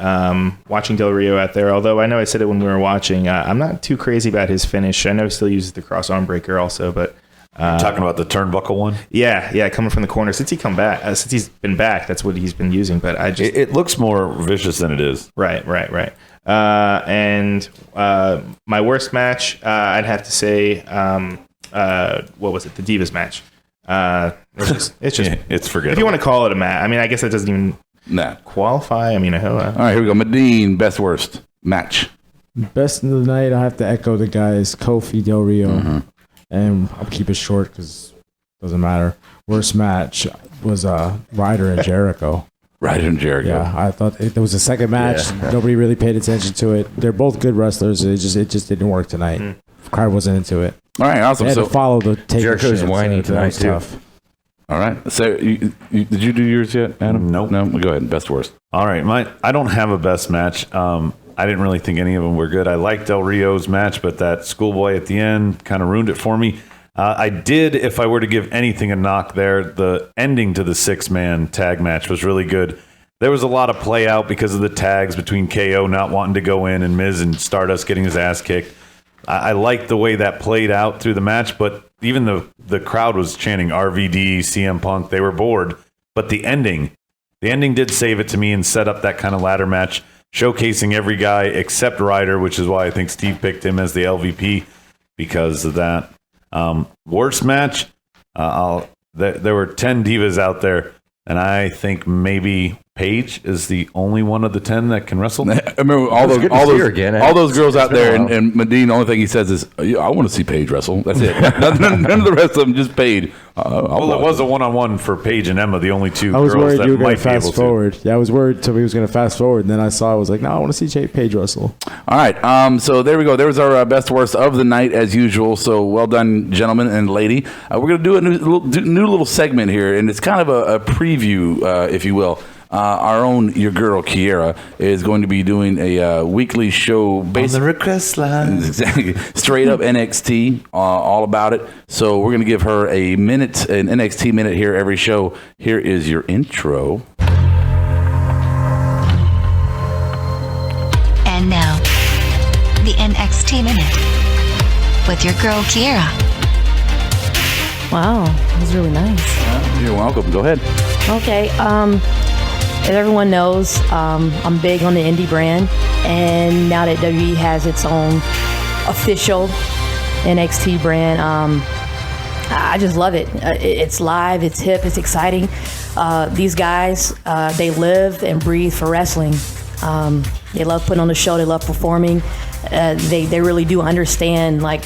Watching Del Rio out there, although I know I said it when we were watching, I'm not too crazy about his finish. I know he still uses the cross arm breaker also, but... talking about the turnbuckle one? Yeah, coming from the corner. Since he's been back, that's what he's been using, but I just... It looks more vicious than it is. Right. And my worst match, I'd have to say, what was it? The Divas match. It's just it's forgettable. If you want to call it a match, I mean, I guess that doesn't even qualify. I mean, all right, here we go. Medine, best worst match. Best of the night, I have to echo the guys, Kofi, Del Rio, and I'll keep it short because it doesn't matter. Worst match was Ryder and Jericho. Ryder and Jericho. Yeah, I thought there was a second match. Yeah. Nobody really paid attention to it. They're both good wrestlers. It just didn't work tonight. Crowd wasn't into it. All right, awesome. They had to follow the taker. Jericho's whining tonight too. Tough. All right. So, did you do yours yet, Adam? Nope. No. Go ahead. Best worst. All right. I don't have a best match. I didn't really think any of them were good. I liked Del Rio's match, but that schoolboy at the end kind of ruined it for me. I did, if I were to give anything a knock there, the ending to the 6-man tag match was really good. There was a lot of play out because of the tags between KO not wanting to go in and Miz and Stardust getting his ass kicked. I liked the way that played out through the match, but even the crowd was chanting RVD, CM Punk. They were bored. But the ending did save it to me and set up that kind of ladder match, showcasing every guy except Ryder, which is why I think Steve picked him as the LVP because of that. Worst match, there were 10 divas out there, and I think maybe Paige is the only one of the 10 that can wrestle. I remember all those girls out there, and Medine, the only thing he says is, I want to see Paige wrestle. That's it. none of the rest of them, just Paige. Well, it was a one-on-one for Paige and Emma, the only two I was girls worried that you were going might to be able fast to. forward. Yeah, I was worried Toby was going to fast forward, and then I saw, I was like, no, I want to see Paige wrestle. All right, so there we go. There was our best worst of the night as usual. So well done, gentlemen and lady. We're going to do a new little segment here, and it's kind of a preview, if you will. Our own your girl Kiera is going to be doing a weekly show based on the request line. Exactly, straight up NXT, all about it. So we're going to give her an NXT minute here every show. Here is your intro. And now, the NXT minute with your girl Kiera. Wow, that was really nice. You're welcome. Go ahead. Okay. As everyone knows, I'm big on the indie brand, and now that WWE has its own official NXT brand, I just love it. It's live, it's hip, it's exciting. These guys, they live and breathe for wrestling. They love putting on the show, they love performing. They really do understand like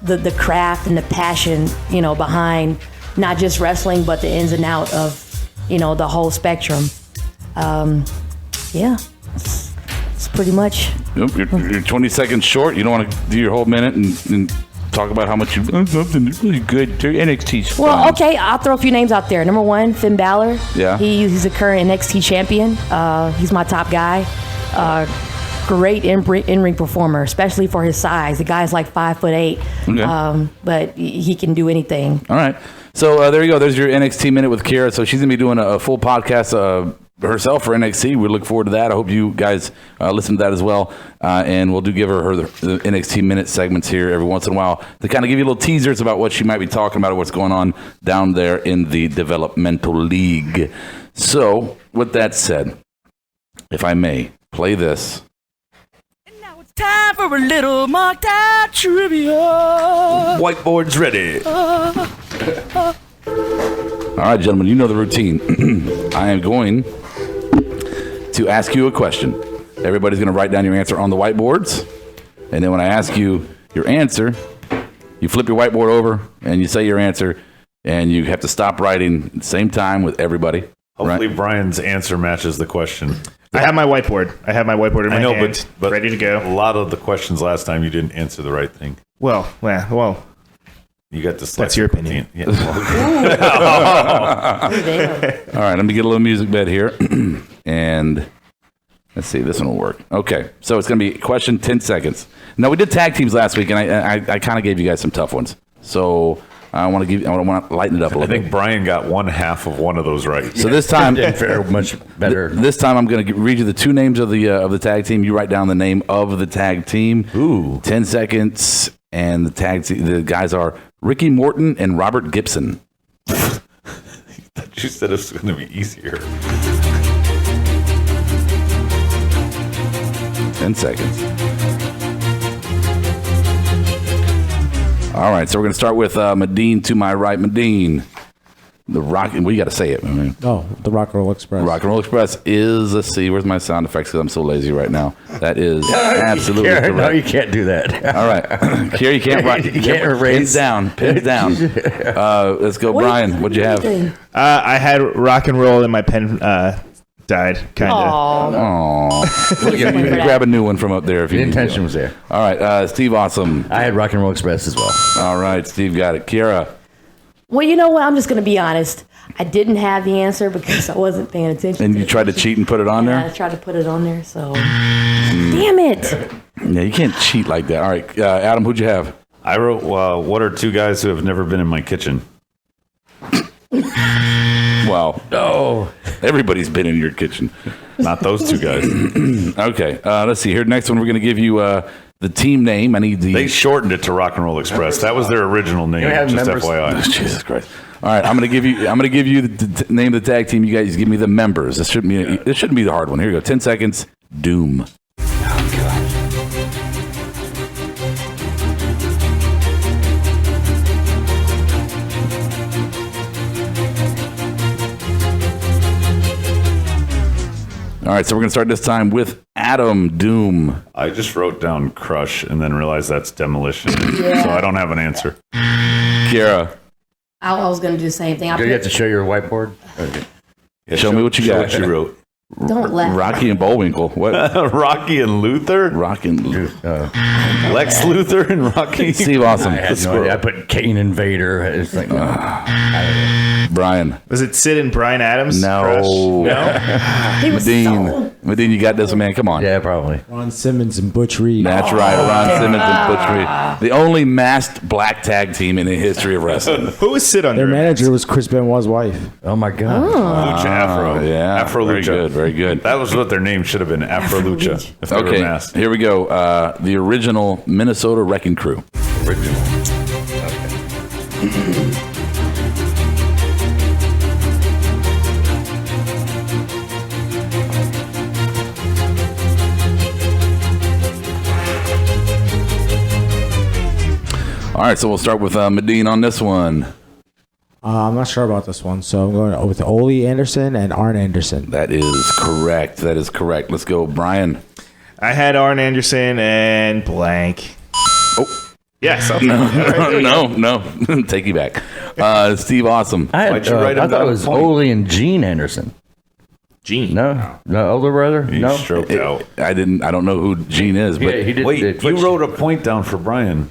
the craft and the passion, behind not just wrestling, but the ins and out of, the whole spectrum. It's pretty much. Yep, you're 20 seconds short. You don't want to do your whole minute and talk about how much you love something really good. NXT's fun. Well, okay, I'll throw a few names out there. Number one, Finn Balor. Yeah. He's a current NXT champion. He's my top guy. Great in-ring performer, especially for his size. The guy's like 5'8", okay. But he can do anything. All right. So there you go. There's your NXT minute with Kiera. So she's going to be doing a full podcast herself for NXT. We look forward to that. I hope you guys listen to that as well. And we'll give her the NXT minute segments here every once in a while to kind of give you little teasers about what she might be talking about or what's going on down there in the developmental league. So with that said, if I may play this. Time for a little mock-time trivia. Whiteboard's ready. All right, gentlemen, you know the routine. I am going to ask you a question. Everybody's going to write down your answer on the whiteboards. And then when I ask you your answer, you flip your whiteboard over and you say your answer. And you have to stop writing at the same time with everybody. Hopefully Brian's answer matches the question. I have my whiteboard. in my hand, but ready to go. A lot of the questions last time you didn't answer the right thing. Well. You got the. That's your opinion. Yeah. All right, let me get a little music bed here, and let's see. This one will work. Okay, so it's going to be question 10 seconds. Now we did tag teams last week, and I kind of gave you guys some tough ones. So I want to lighten it up a I little bit. think Brian got one half of one of those right. So this time, Didn't fare much better. This time, I'm going to read you the two names of the tag team. You write down the name of the tag team. Ooh. 10 seconds, and the guys are Ricky Morton and Robert Gibson. You said it was going to be easier. 10 seconds. All right, so we're going to start with Medine to my right. Medine, the Rock. We got to say it. I mean, the Rock and Roll Express. Rock and Roll Express is, let's see, where's my sound effects? Because I'm so lazy right now. That is absolutely Kara, correct. no, you can't do that. All right, Kara, you can't write. You can't erase. Pins down. Let's go, Brian. What'd you have? I had rock and roll and my pen died, kind of. Oh, grab a new one from up there if you The need intention to. was there. All right, Steve Awesome. I had Rock and Roll Express as well. All right, Steve got it. Kira. Well, you know what? I'm just going to be honest. I didn't have the answer because I wasn't paying attention. And you tried to cheat and put it on I there? tried to put it on there, so. Damn it. Yeah, you can't cheat like that. All right, Adam, who'd you have? I wrote, what are two guys who have never been in my kitchen? Well, no. Everybody's been in your kitchen. Not those two guys. Okay, let's see. Here, next one, we're going to give you the team name. I need the. They shortened it to Rock and Roll Express. That was their original name. Just FYI. Jesus Christ! All right, I'm going to give you the name of the tag team. You guys give me the members. This shouldn't be the hard one. Here you go. 10 seconds. Doom. All right, so we're going to start this time with Adam Doom. I just wrote down Crush and then realized that's Demolition. Yeah. So I don't have an answer. Kira. I was going to do the same thing. You have to show your whiteboard? Okay. Yeah, show me what you got. What you wrote. Don't laugh. Rocky and Bullwinkle. What? Rocky and Luther? Rocky and Luther. Lex Luthor and Rocky? Steve Awesome. I had no idea. I put Kane and Vader. It's like, Brian. Was it Sid and Brian Adams? No. Crush? He was Medine, you got this one, man. Come on. yeah, probably. Ron Simmons and Butch Reed. That's right. Ron Simmons and Butch Reed. The only masked black tag team in the history of wrestling. Who was Sid on Their manager was Chris Benoit's wife. Oh, my God. Lucha Afro. Yeah. Afro very Lucha. good. Very good. That was what their name should have been, Afro Lucha. If they were Okay, masked. here we go. The original Minnesota Wrecking Crew. Original. All right, so we'll start with Medine on this one. I'm not sure about this one, so I'm going with Ole Anderson and Arn Anderson. That is correct. Let's go, Brian. I had Arn Anderson and blank. Oh. Yes. No. Take you back. Steve Awesome. Why'd you write him I thought down it a was point? Ole and Gene Anderson. Gene. No, older brother. You No, stroked out. I don't know who Gene is, but Yeah, he did. Wait, you wrote a point down for Brian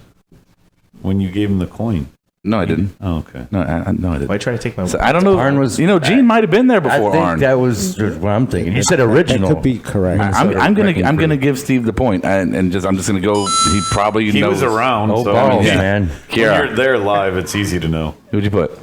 when you gave him the coin. no, I didn't. Oh, okay. No, I didn't. Why are you trying to take my? So I don't know. Arn was- Gene might have been there I before think Arn. that was what I'm thinking. You said original. That could be correct. I'm gonna give Steve the point, and I'm just gonna go. He probably He knows. was around. Oh, so, I mean, balls, yeah. man. When Kira, you're there live, it's easy to know. who'd you put?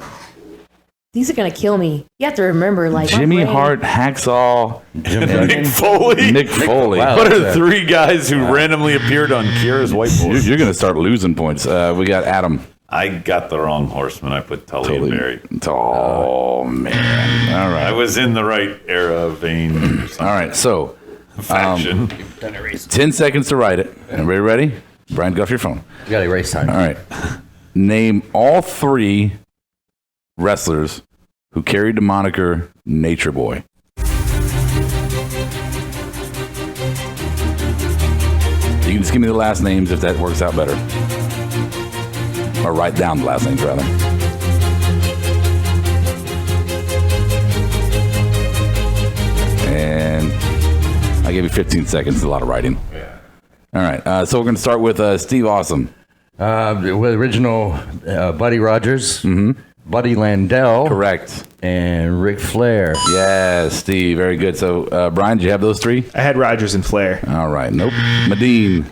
These are going to kill me. You have to remember, like, my Jimmy brain- Hart, Hacksaw, Nick Foley. Nick Foley. Wow. What are three guys who randomly appeared on Kira's whiteboard? You're gonna start losing points. We got Adam. I got the wrong horseman. I put Tully and Barry. Oh man! All I right, was in the right era vein. all right. So, Faction. 10 seconds to write it. Everybody ready? Brian, get off your phone. You got to erase time. All right. Name all three wrestlers who carried the moniker Nature Boy. You can just give me the last names if that works out better. Or write down the last names, rather. And I gave you 15 seconds. It's a lot of writing. Yeah. All right. So we're going to start with Steve Awesome. With original Buddy Rogers, Buddy Landell, Correct. and Ric Flair. Yes, Steve. Very good. So, Brian, did you have those three? I had Rogers and Flair. All right. Nope. Medine.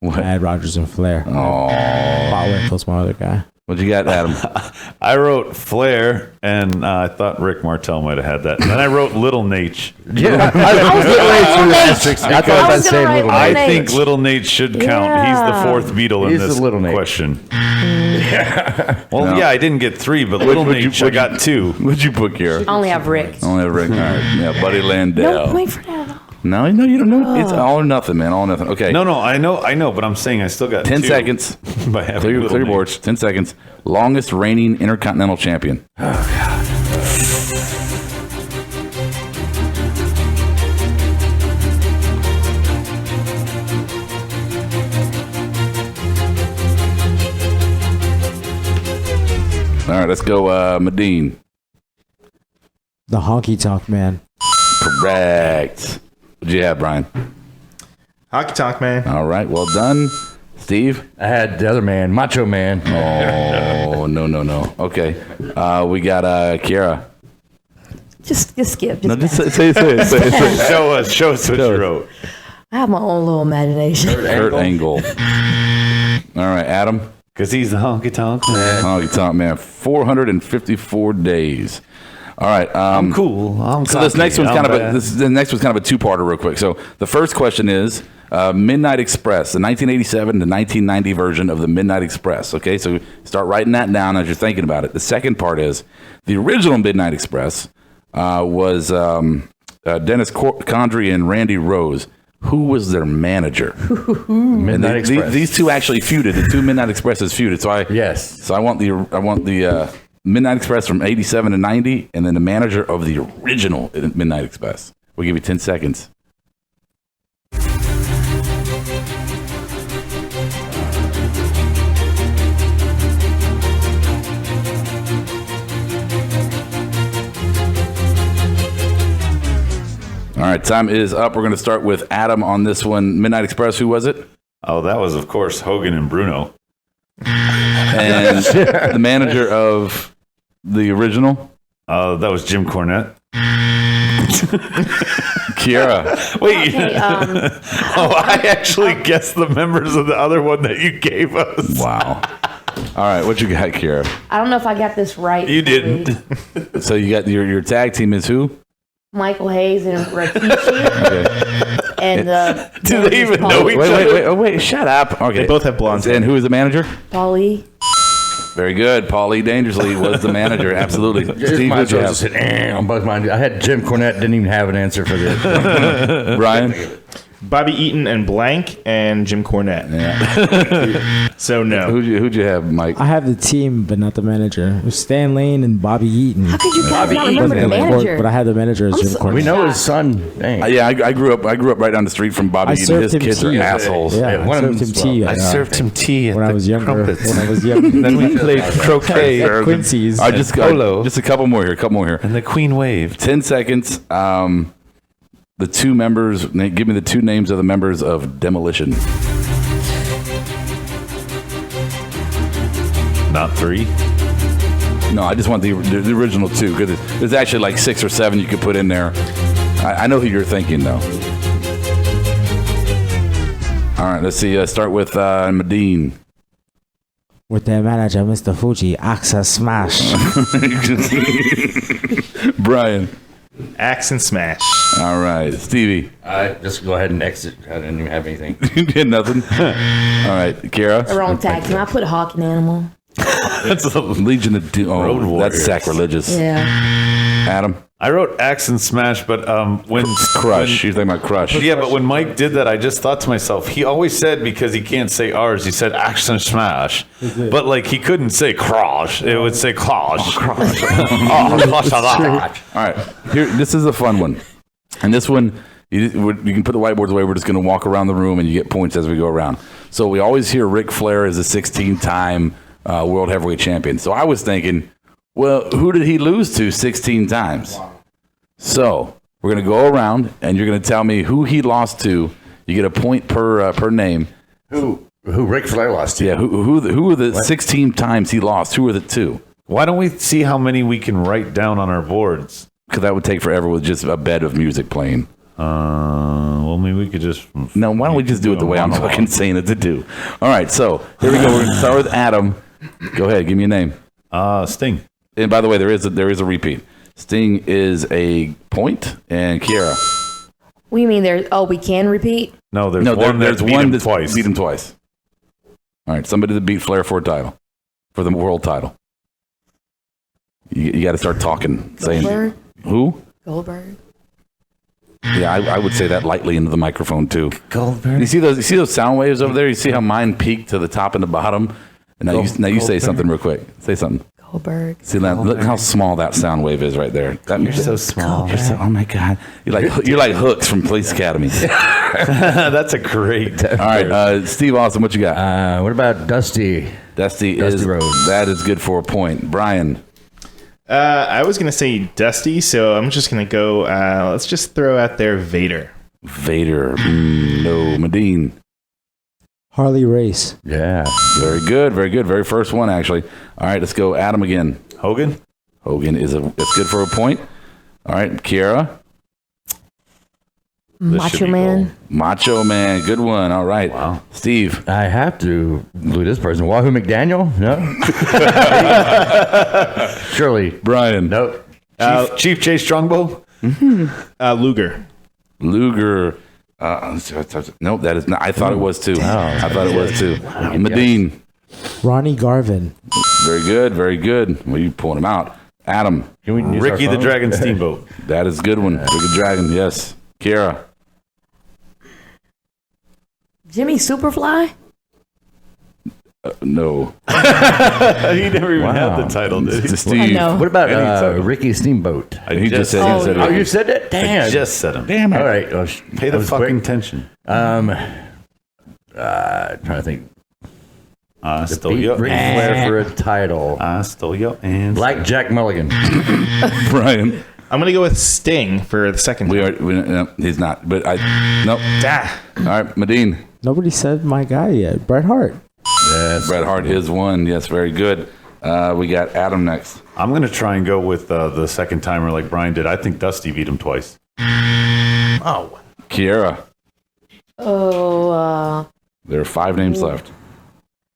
What? I had Rogers and Flair. Oh. Paul Winkle's my other guy. What you got, Adam? I wrote Flair, and I thought Rick Martel might have had that. And then I wrote Little Nate. Yeah, I thought that same Little Nate. I think Little Nate should count. He's the fourth Beatle in this question. Well, yeah, I didn't get 3, but Little Nate, I got 2. What'd you put here? I only have Rick. Only have Rick. All right. Yeah, Buddy Landell. No point for that at all. No, you don't know. It's all or nothing, man. All or nothing. Okay. No, I know, but I'm saying I still got 10 2 seconds. by having Clear Little your Nate. boards. 10 seconds. Longest reigning Intercontinental Champion. All right, let's go, Medine. The Honky Tonk Man. Correct. What'd you have, Brian? Honky Tonk Man. All right, well done. Steve? I had the other man, Macho Man. Oh, no. Okay. We got Kiara. Just skip. No, just say it. Show us what you wrote. I have my own little imagination. Kurt Angle. All right, Adam. Because he's the honky tonk man. Honky tonk man. 454 days. All right. I'm cool. So this next one's kind of a two-parter, real quick. So the first question is Midnight Express, the 1987 to 1990 version of the Midnight Express. Okay, so start writing that down as you're thinking about it. The second part is the original Midnight Express was Dennis Condrey and Randy Rose. Who was their manager? Midnight Express. These two actually feuded. The two Midnight Expresses feuded. So I want the Midnight Express from 87 to 90, and then the manager of the original Midnight Express. We'll give you 10 seconds. All right, time is up. We're going to start with Adam on this one. Midnight Express, who was it? Oh, that was, of course, Hogan and Bruno. And the manager of the original? That was Jim Cornette. Kiara. Wait. Okay, I actually guessed the members of the other one that you gave us. Wow. All right, what you got, Kiara? I don't know if I got this right. You didn't. So you got your tag team is who? Michael Hayes and Rikishi. Okay. And do they even know each other? Wait, shut up. Okay. They both have blonde hair. And who is the manager? Paulie. Very good. Paulie Dangerously was the manager. Absolutely. Steve, who'd you have? On both mine. I had Jim Cornette. Didn't even have an answer for this. Brian? Bobby Eaton and Blank and Jim Cornette. Yeah. So no. Who'd you have, Mike? I have the team, but not the manager. It was Stan Lane and Bobby Eaton. How could you guys not remember the manager? But I had the manager as Jim Cornette. We know his son. Dang. Yeah, I grew up right down the street from Bobby Eaton. served His him kids are tea. assholes. Yeah, I served him tea. I served him tea when I was younger. Then we played croquet. At Quincy's. All right, just a couple more here. And the Queen waved. 10 seconds. The two members, give me the two names of the members of Demolition. Not 3. No, I just want the original two, because there's actually like 6 or 7 you could put in there. I know who you're thinking, though. All right, let's see. Start with Medine. With their manager, Mr. Fuji, Access Smash. Brian. Axe and Smash. All right, Stevie. Just go ahead and exit. I didn't even have anything. You did nothing. All right, Kara. The wrong tag team. I put Hawk and Animal. That's a Legion of Road Warriors. That's sacrilegious. Yeah. Adam. I wrote Axe and Smash, but when Crush, you're thinking about Crush. Yeah, but when Mike did that, I just thought to myself, he always said, because he can't say ours, he said Axe and Smash, but like he couldn't say Crush. It would say Crush. Crush. All right, here. This is a fun one, and this one you can put the whiteboards away. We're just going to walk around the room, and you get points as we go around. So we always hear Ric Flair is a 16-time World Heavyweight Champion. So I was thinking, well, who did he lose to 16 times? So we're going to go around, and you're going to tell me who he lost to. You get a point per name. Who Ric Flair lost to? Yeah, who were the 16 times he lost? Who were the two? Why don't we see how many we can write down on our boards? Because that would take forever with just a bed of music playing. Well, maybe we could just. No, why don't we just do it the way I'm fucking saying it to do? All right, so here we go. We're going to start with Adam. Go ahead, give me a name. Sting. And by the way, there is a repeat. Sting is a point, and Kiera. What do you mean we can repeat? No, there's one that's twice. Beat him twice. All right, somebody that beat Flair for a title, for the world title. You got to start talking. Goldberg? Who? Goldberg. Yeah, I would say that lightly into the microphone too. Goldberg. You see those sound waves over there? You see how mine peaked to the top and the bottom? And now you say something real quick. Say something. Goldberg. See that? Look how small that sound wave is right there. You're so small. Oh my god! You're like Hooks from Police Academy. That's a great. All right, Steve Austin, what you got? What about Dusty? Dusty Rhodes. That is good for a point. Brian. I was gonna say Dusty, so I'm just gonna go. Let's just throw out there Vader. Vader. No, Medine. Harley Race. Yeah. Very good. Very good. Very first one, actually. All right, let's go Adam again. Hogan. Hogan it's good for a point. All right, Kiera. Macho Man. Macho Man. Good one. All right. Wow. Steve. I have to include this person. Wahoo McDaniel? No. Surely. Brian. Nope. Chief Jay Strongbow. Luger. Luger. Nope, that is not. I thought it was too. I thought it was too. Medine. Ronnie Garvin. Very good. Very good. Well, you pulling him out. Adam. Ricky the Dragon Steamboat. That is a good one. Ricky the Dragon. Yes. Kiera. Jimmy Superfly. No. He never even had the title, did he? Steve. I know. What about Ricky Steamboat? He just said Oh, you said it? Damn. I just said him. Damn it. All right. Well, Pay the fucking attention. Trying to think. I stole Beat your Ric Flair for a title. I stole your answer. Black Jack Mulligan. Brian. I'm gonna go with Sting for the second. No, he's not. But nope. All right, Medine. Nobody said my guy yet. Bret Hart. Yes. Bret Hart is one. Yes, very good. We got Adam next. I'm going to try and go with the second timer like Brian did. I think Dusty beat him twice. Oh. Kiera. There are 5 names left.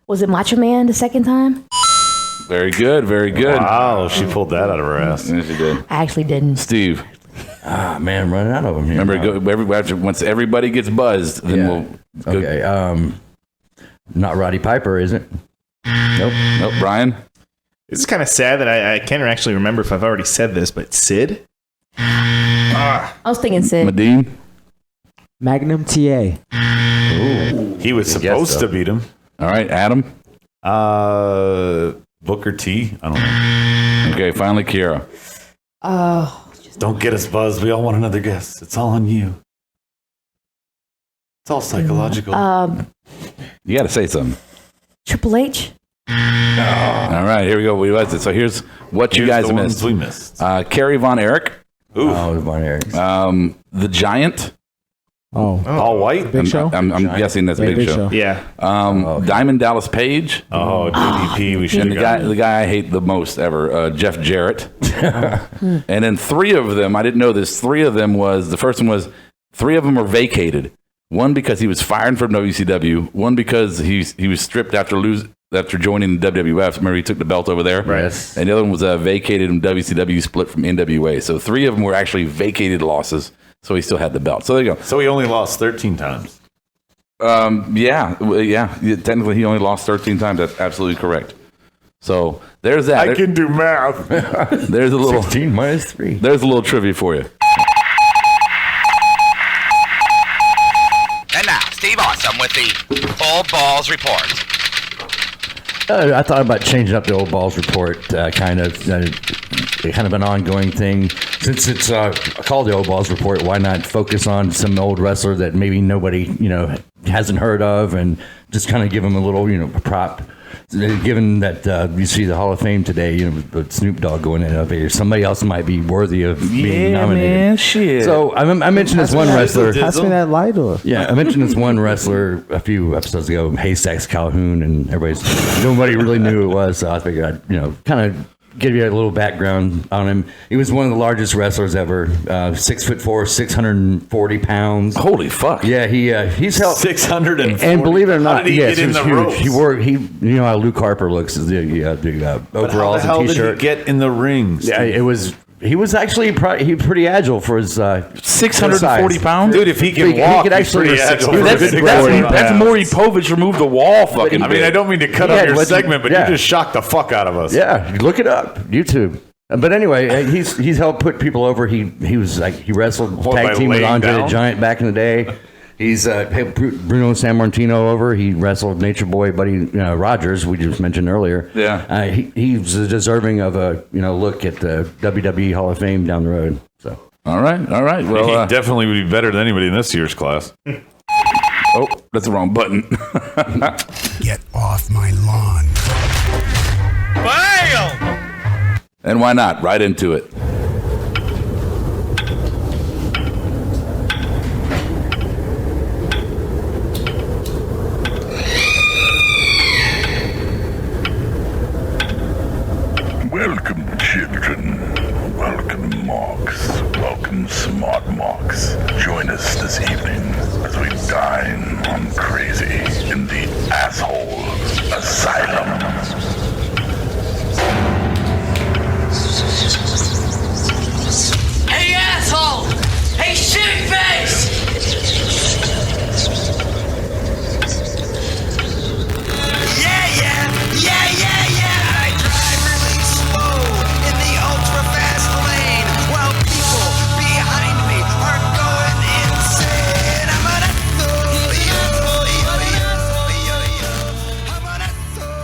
Was it Macho Man the second time? Very good. Very good. Wow, she pulled that out of her ass. Yes, she did. I actually didn't. Steve. Man, I'm running out of them here. Remember, once everybody gets buzzed, then we'll go. Okay. Not Roddy Piper, is it? Nope. Brian? It's kind of sad that I can't actually remember if I've already said this, but Sid? I was thinking Sid. Medine? Magnum TA. Ooh. He was supposed to beat him. All right, Adam? Booker T. I don't know. Okay, finally, Kiera. Don't get us buzzed. We all want another guess. It's all on you. It's all psychological. You got to say something. Triple H. All right, here we go. We missed it. So here's what you guys missed. We missed. Kerry Von Erich. Ooh. Oh, Von Erich. The Giant. All White. Big Show. I'm guessing that's Big Show. Yeah. Diamond Dallas Page. Oh, DDP. We should And the guy I hate the most ever, Jeff Jarrett. And then 3 of them, I didn't know this. 3 of them the first one was 3 of them were vacated. One because he was fired from WCW. One because he was stripped after joining the WWF. Remember, he took the belt over there. Right. And the other one was vacated in WCW, split from NWA. So 3 of them were actually vacated losses. So he still had the belt. So there you go. So he only lost 13 times. Yeah. Technically, he only lost 13 times. That's absolutely correct. So there's that. I can do math. There's a little 16 minus 3. There's a little trivia for you. And now, Steve Awesome with the Old Balls Report. I thought about changing up the Old Balls Report, kind of an ongoing thing. Since it's called the Old Balls Report, why not focus on some old wrestler that maybe nobody, hasn't heard of, and just kind of give them a little, prop. Given that you see the Hall of Fame today, with Snoop Dogg going in the elevator, somebody else might be worthy of being nominated. Man, shit. So I mentioned this one wrestler. Pass me that light, or Yeah, I mentioned this one wrestler a few episodes ago, Haystacks Calhoun, and nobody really knew who it was. So I figured I'd kind of give you a little background on him. He was one of the largest wrestlers ever. 6'4", 640 pounds. Holy fuck! Yeah, he's held 640. And believe it or not, How did he yes, get in he was the huge. ropes? He wore you know how Luke Harper looks, the But how the overalls hell and did t-shirt. he get in the rings? Yeah, he was actually he was pretty agile for his 640 pounds, dude. If he can He walk, could he's actually pretty agile. Dude, that's Maury Povich removed the wall. Fucking. I mean, I don't mean to cut He off had your legend- segment, but yeah. you just shocked the fuck out of us. Yeah, look it up, YouTube. But anyway, he's helped put people over. He wrestled What, by tag team with laying Andre the down? Giant back in the day. He's helped Bruno Sammartino over. He wrestled Nature Boy Buddy Rogers, we just mentioned earlier. Yeah. He's deserving of a look at the WWE Hall of Fame down the road. So All right. Well, he definitely would be better than anybody in this year's class. oh, that's the wrong button. Get off my lawn. Bam! And why not? Right into it. Welcome, children. Welcome, Marks. Welcome, smart Marks. Join us this evening as we dine on crazy in the Asshole Asylum. Hey, asshole! Hey, shitty face! Yeah! I drive really slow in the ultra-fast lane while people behind me are going insane. I'm gonna throw you. I'm gonna throw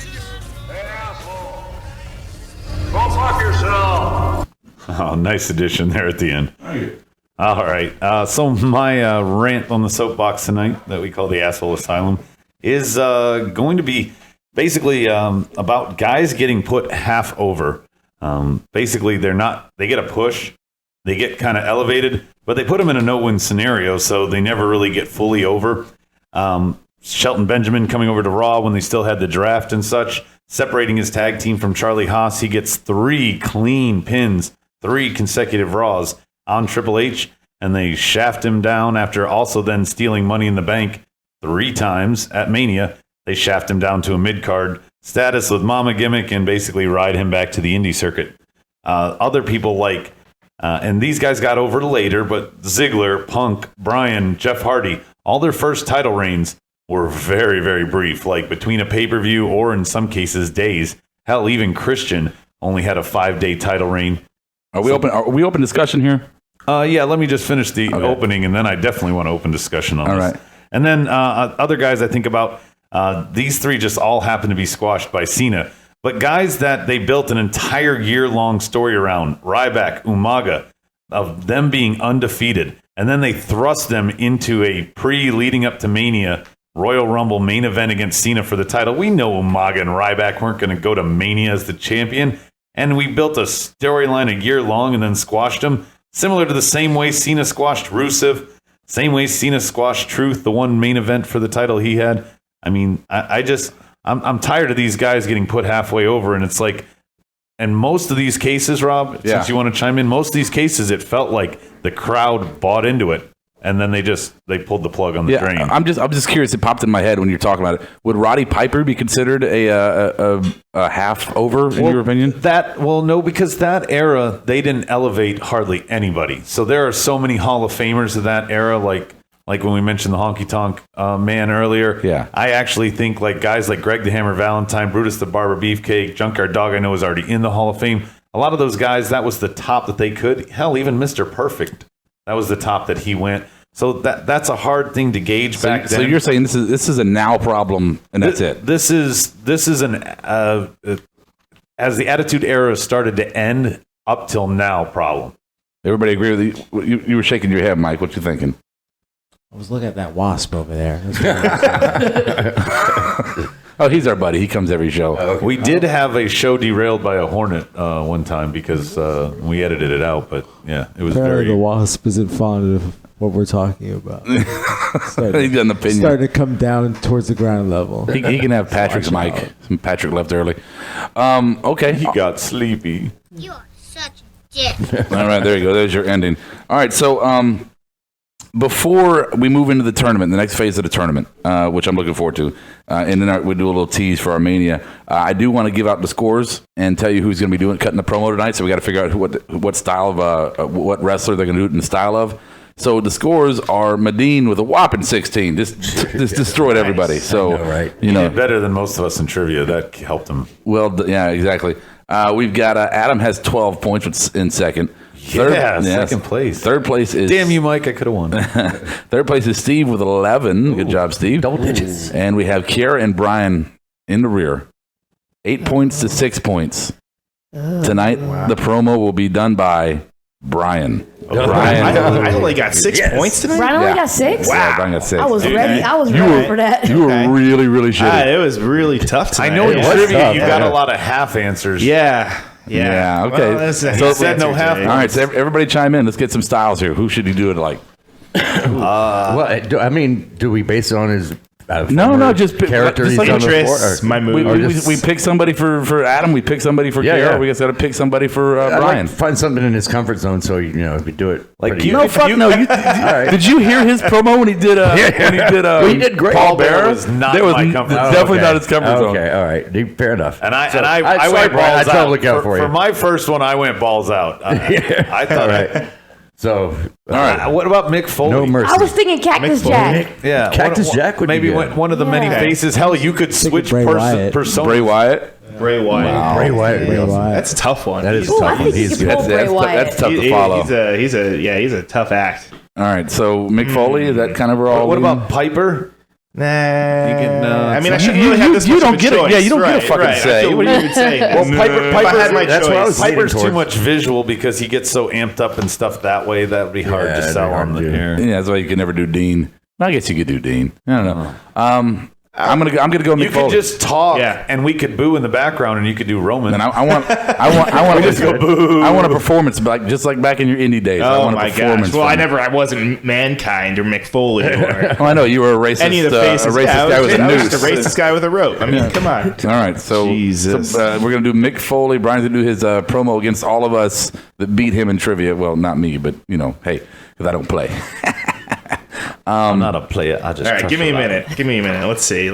you. Hey, asshole! Go fuck yourself! Oh, nice addition there at the end. All right. So my rant on the soapbox tonight that we call the Asshole Asylum is going to be basically about guys getting put half over. Basically, they get a push, they get kind of elevated, but they put them in a no-win scenario, so they never really get fully over. Shelton Benjamin coming over to Raw when they still had the draft and such, separating his tag team from Charlie Haas. He gets 3 clean pins, 3 consecutive Raws on Triple H, and they shaft him down after also then stealing Money in the Bank 3 times at Mania. They shaft him down to a mid-card status with Mama Gimmick and basically ride him back to the indie circuit. Other people like, and these guys got over later, but Ziggler, Punk, Bryan, Jeff Hardy, all their first title reigns were very, very brief, like between a pay-per-view or in some cases days. Hell, even Christian only had a 5-day title reign. Are we open discussion here? Yeah, let me just finish the opening, and then I definitely want to open discussion on All this. right. And then other guys I think about, these 3 just all happen to be squashed by Cena. But guys that they built an entire year-long story around, Ryback, Umaga, of them being undefeated, and then they thrust them into a leading up to Mania Royal Rumble main event against Cena for the title. We know Umaga and Ryback weren't going to go to Mania as the champion, and we built a storyline a year long and then squashed them, similar to the same way Cena squashed Rusev, same way Cena squashed Truth, the one main event for the title he had. I mean, I'm tired of these guys getting put halfway over, and it's like, and most of these cases, Rob, since you want to chime in, most of these cases, it felt like the crowd bought into it, and then they pulled the plug on the drain. I'm just curious. It popped in my head when you're talking about it. Would Roddy Piper be considered a half over in your opinion? No, because that era they didn't elevate hardly anybody. So there are so many Hall of Famers of that era, like when we mentioned the Honky Tonk Man earlier. Yeah, I actually think like guys like Greg the Hammer Valentine, Brutus the Barber Beefcake, Junkyard Dog, I know is already in the Hall of Fame. A lot of those guys, that was the top that they could. Hell, even Mr. Perfect, that was the top that he went. So that's a hard thing to gauge back then. So you're saying this is a now problem, and that's it. This is an as the Attitude Era started to end up till now problem. Everybody agree with you? You were shaking your head, Mike. What you thinking? I was looking at that wasp over there. Oh, he's our buddy. He comes every show. We did have a show derailed by a hornet one time because we edited it out. But yeah, it was Apparently very. the wasp isn't fond of what we're talking about. He's got an opinion. Starting to come down towards the ground level. He can have Patrick's mic. Patrick left early. Okay. He got sleepy. You are such a dick. All right, there you go. There's your ending. All right, so before we move into the tournament, the next phase of the tournament, which I'm looking forward to, and then we'll do a little tease for our Mania. I do want to give out the scores and tell you who's going to be cutting the promo tonight. So we got to figure out what style of what wrestler they're going to do it in the style of. So the scores are Medine with a whopping 16. Just destroyed everybody. So right, you know, better than most of us in trivia. That helped him. Well, yeah, exactly. We've got Adam has 12 points in second. Second place. Third place is... Damn you, Mike. I could have won. Third place is Steve with 11. Good job, Steve. Double digits. And we have Kiara and Brian in the rear. 8 points to 6 points. Tonight, the promo will be done by Brian. I only got 6 points tonight? Brian only got 6? Wow. Yeah, Brian got 6. I was ready. I was ready for that. You were really, really shitty. It was really tough tonight. I know in trivia you got a lot of half answers. Yeah. Okay. Well, so said no half. All right. So everybody chime in. Let's get some styles here. Who should he do it like? Do we base it on his? No, just character. Just like interests, my movie. We pick somebody for Adam. We pick somebody for Kiara. We got to pick somebody for Brian. Find something in his comfort zone, so we do it. Like Did you hear his promo when he did? He did great. Paul Bear was not my comfort zone. Definitely not his comfort zone. Okay, all right, fair enough. And I went balls out. For my first one, I went balls out. I thought. Right. So, all right. What about Mick Foley? No mercy. I was thinking Cactus Jack. Yeah, Cactus Jack would maybe be good. one of the many faces. Hell, you could switch personas. Bray Wyatt. Bray Wyatt. Wow. Bray Wyatt. That's a tough one. That is a Ooh, tough I one. think you could pull Bray Wyatt. That's tough to follow. He's a tough act. All right, so Mick Foley, is that kind of all? What about Piper? Nah. I mean, I shouldn't really have this you much don't of a get choice. it. Yeah, you don't get a fucking I say. feel what you would say. Well, Piper had my that's choice. what I was Piper's leaning too much visual because he gets so amped up and stuff that way. That would be hard to sell on the air. Yeah, that's why you can never do Dean. I guess you could do Dean. I don't know. I'm gonna go Mick You Foley. could just talk, and we could boo in the background, and you could do Roman. And I want a performance just like back in your indie days. I Oh want a my performance. gosh! Well, I wasn't Mankind or Mick Foley or I know you were a racist. any of the faces. A racist guy with a I was noose. just a racist guy with a rope. I mean, come on. All right, so we're gonna do Mick Foley. Brian's gonna do his promo against all of us that beat him in trivia. Well, not me, but hey, because I don't play. I'm not a player. I just. All right, give me a minute. Give me a minute. Let's see.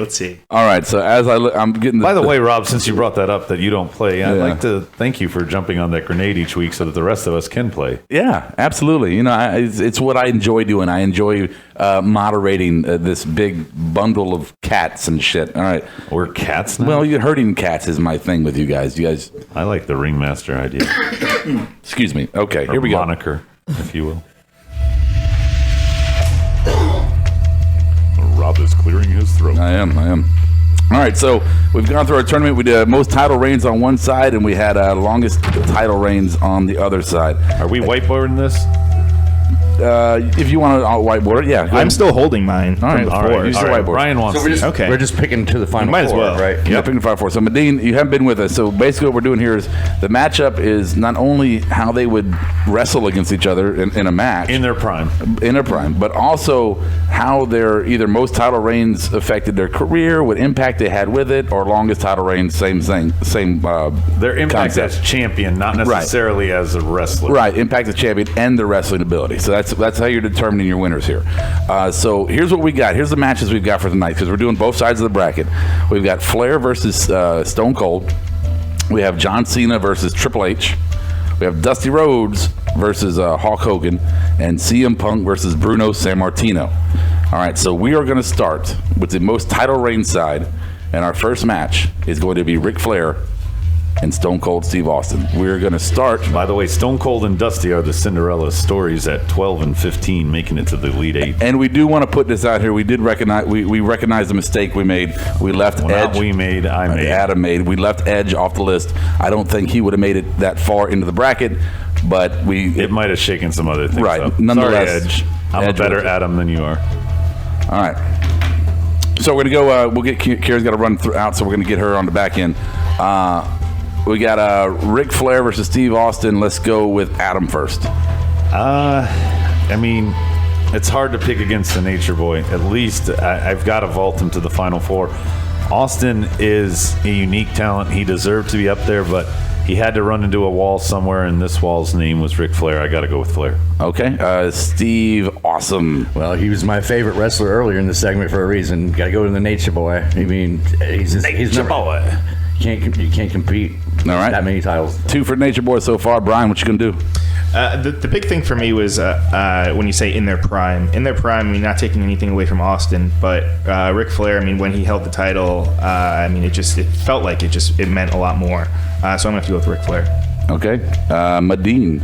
All right, so as I'm getting. By the way, Rob, since you brought that up that you don't play, I'd like to thank you for jumping on that grenade each week so that the rest of us can play. Yeah, absolutely. It's what I enjoy doing. I enjoy moderating this big bundle of cats and shit. All right, we're cats now? Well, herding cats is my thing with you guys. I like the ringmaster idea. Excuse me. Okay, here we go. Moniker, if you will. Rob is clearing his throat. I am. All right, so we've gone through our tournament. We did most title reigns on one side, and we had longest title reigns on the other side. Are we whiteboarding this? If you want to whiteboard it, yeah. I'm still holding mine. All right, all right. Whiteboard. Ryan wants so we're just picking to the final Might as four, well. right? Yeah, picking 5-4. So, Medine, you haven't been with us. So, basically, what we're doing here is the matchup is not only how they would wrestle against each other in a match. In their prime, but also how their either most title reigns affected their career, what impact they had with it, or longest title reigns, same thing. Their impact concept. as champion, not necessarily as a wrestler. Right, impact as champion and their wrestling ability. So, that's how you're determining your winners here. So here's what we got. Here's the matches we've got for tonight because we're doing both sides of the bracket. We've got Flair versus Stone Cold. We have John Cena versus Triple H. We have Dusty Rhodes versus Hulk Hogan, and CM Punk versus Bruno Sammartino. All right, so we are going to start with the most title reign side, and our first match is going to be Ric Flair and Stone Cold Steve Austin. We're going to start. By the way, Stone Cold and Dusty are the Cinderella stories at 12 and 15, making it to the Elite Eight. And we do want to put this out here. We did recognize we recognize the mistake we made. We left Edge. Not we made. I made. Adam made. We left Edge off the list. I don't think he would have made it that far into the bracket, but it might have shaken some other things right. up. Nonetheless, sorry, Edge. I'm a better Adam than you are. All right. So we're gonna go. We'll get Kira's got to run out, so we're gonna get her on the back end. We got Ric Flair versus Steve Austin. Let's go with Adam first. I mean, it's hard to pick against the Nature Boy. At least I've got to vault him to the Final Four. Austin is a unique talent. He deserved to be up there, but he had to run into a wall somewhere, and this wall's name was Ric Flair. I got to go with Flair. Okay. Steve Awesome. Well, he was my favorite wrestler earlier in the segment for a reason. Got to go to the Nature Boy. I mean, he's Boy. You can't compete. All right. That many titles. 2 for Nature Boy so far. Brian, what you going to do? The big thing for me was when you say in their prime. In their prime, I mean, not taking anything away from Austin, but Ric Flair, I mean, when he held the title, I mean, it felt like it meant a lot more. So I'm going to have to go with Ric Flair. Okay. Madine.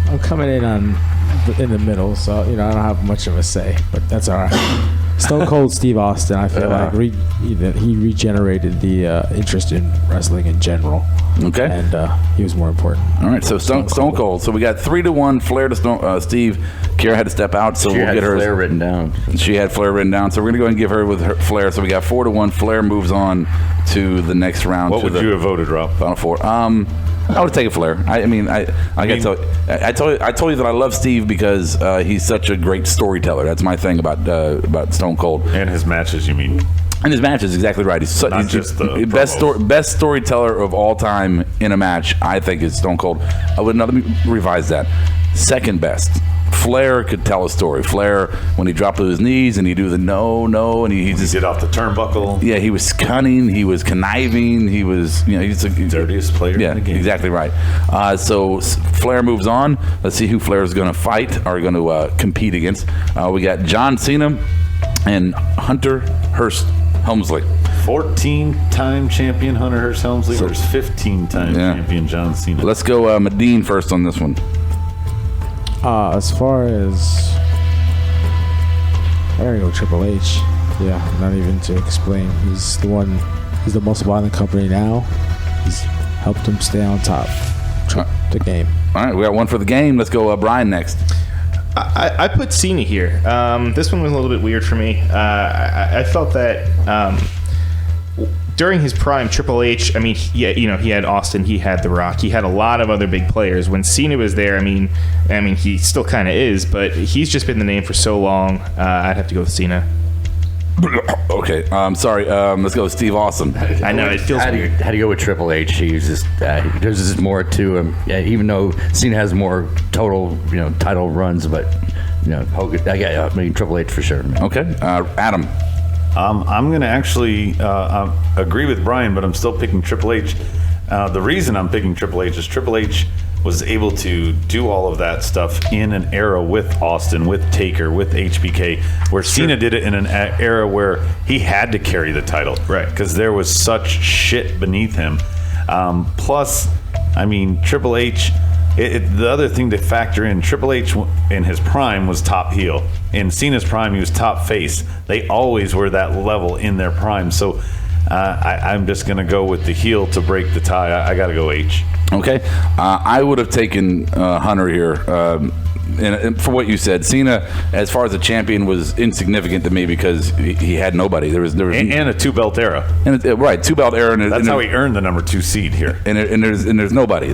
I'm coming in the middle, so I don't have much of a say, but that's all right. Stone Cold Steve Austin, I feel like he regenerated the interest in wrestling in general. Okay. And he was more important. All right, so Stone Cold. So we got 3-1 Flair to Steve. Kira had to step out, so we'll get her. Flair written down. She had Flair written down, so we're going to go ahead and give her with her Flair. So we got 4-1. Flair moves on to the next round. What would you have voted, Rob? Final Four. I would have taken Flair. I told you that I love Steve because he's such a great storyteller. That's my thing about Stone Cold. And his matches, you mean? And his match is exactly right. He's just the best storyteller of all time in a match, I think, is Stone Cold. Let me revise that. Second best. Flair could tell a story. Flair, when he dropped to his knees and he do the no, and he just get off the turnbuckle. Yeah, he was cunning. He was conniving. He was, he's the dirtiest player in the game. Exactly right. So Flair moves on. Let's see who Flair is going to fight or going to compete against. We got John Cena and Hunter Hearst Helmsley. 14-time champion Hunter Hearst Helmsley versus 15-time champion John Cena. Let's go Madine first on this one. As far as I gotta go Triple H. Yeah, not even to explain. He's the most violent company now. He's helped him stay on top. The game. All right, we got one for the game. Let's go Brian next. I put Cena here. This one was a little bit weird for me. I felt that during his prime, Triple H, I mean, he had Austin, he had The Rock, he had a lot of other big players. When Cena was there, I mean, he still kind of is, but he's just been the name for so long. I'd have to go with Cena. Okay, sorry. Let's go with Steve Awesome. I know it feels weird. Had to go with Triple H. He was just there's just more to him. Even though Cena has more total title runs, but Hogan. I mean Triple H for sure. Okay, Adam. I'm going to actually agree with Brian, but I'm still picking Triple H. The reason I'm picking Triple H is Triple H was able to do all of that stuff in an era with Austin, with Taker, with HBK, where Cena did it in an era where he had to carry the title. Right. Because there was such shit beneath him. Plus, I mean, Triple H, the other thing to factor in, Triple H in his prime was top heel. In Cena's prime, he was top face. They always were that level in their prime. So I'm just going to go with the heel to break the tie. I got to go H. Okay. I would have taken Hunter here. And for what you said, Cena, as far as a champion, was insignificant to me because he had nobody. There was and a 2-belt era. Right, 2-belt era. That's how he earned the number 2 seed here. And there's nobody.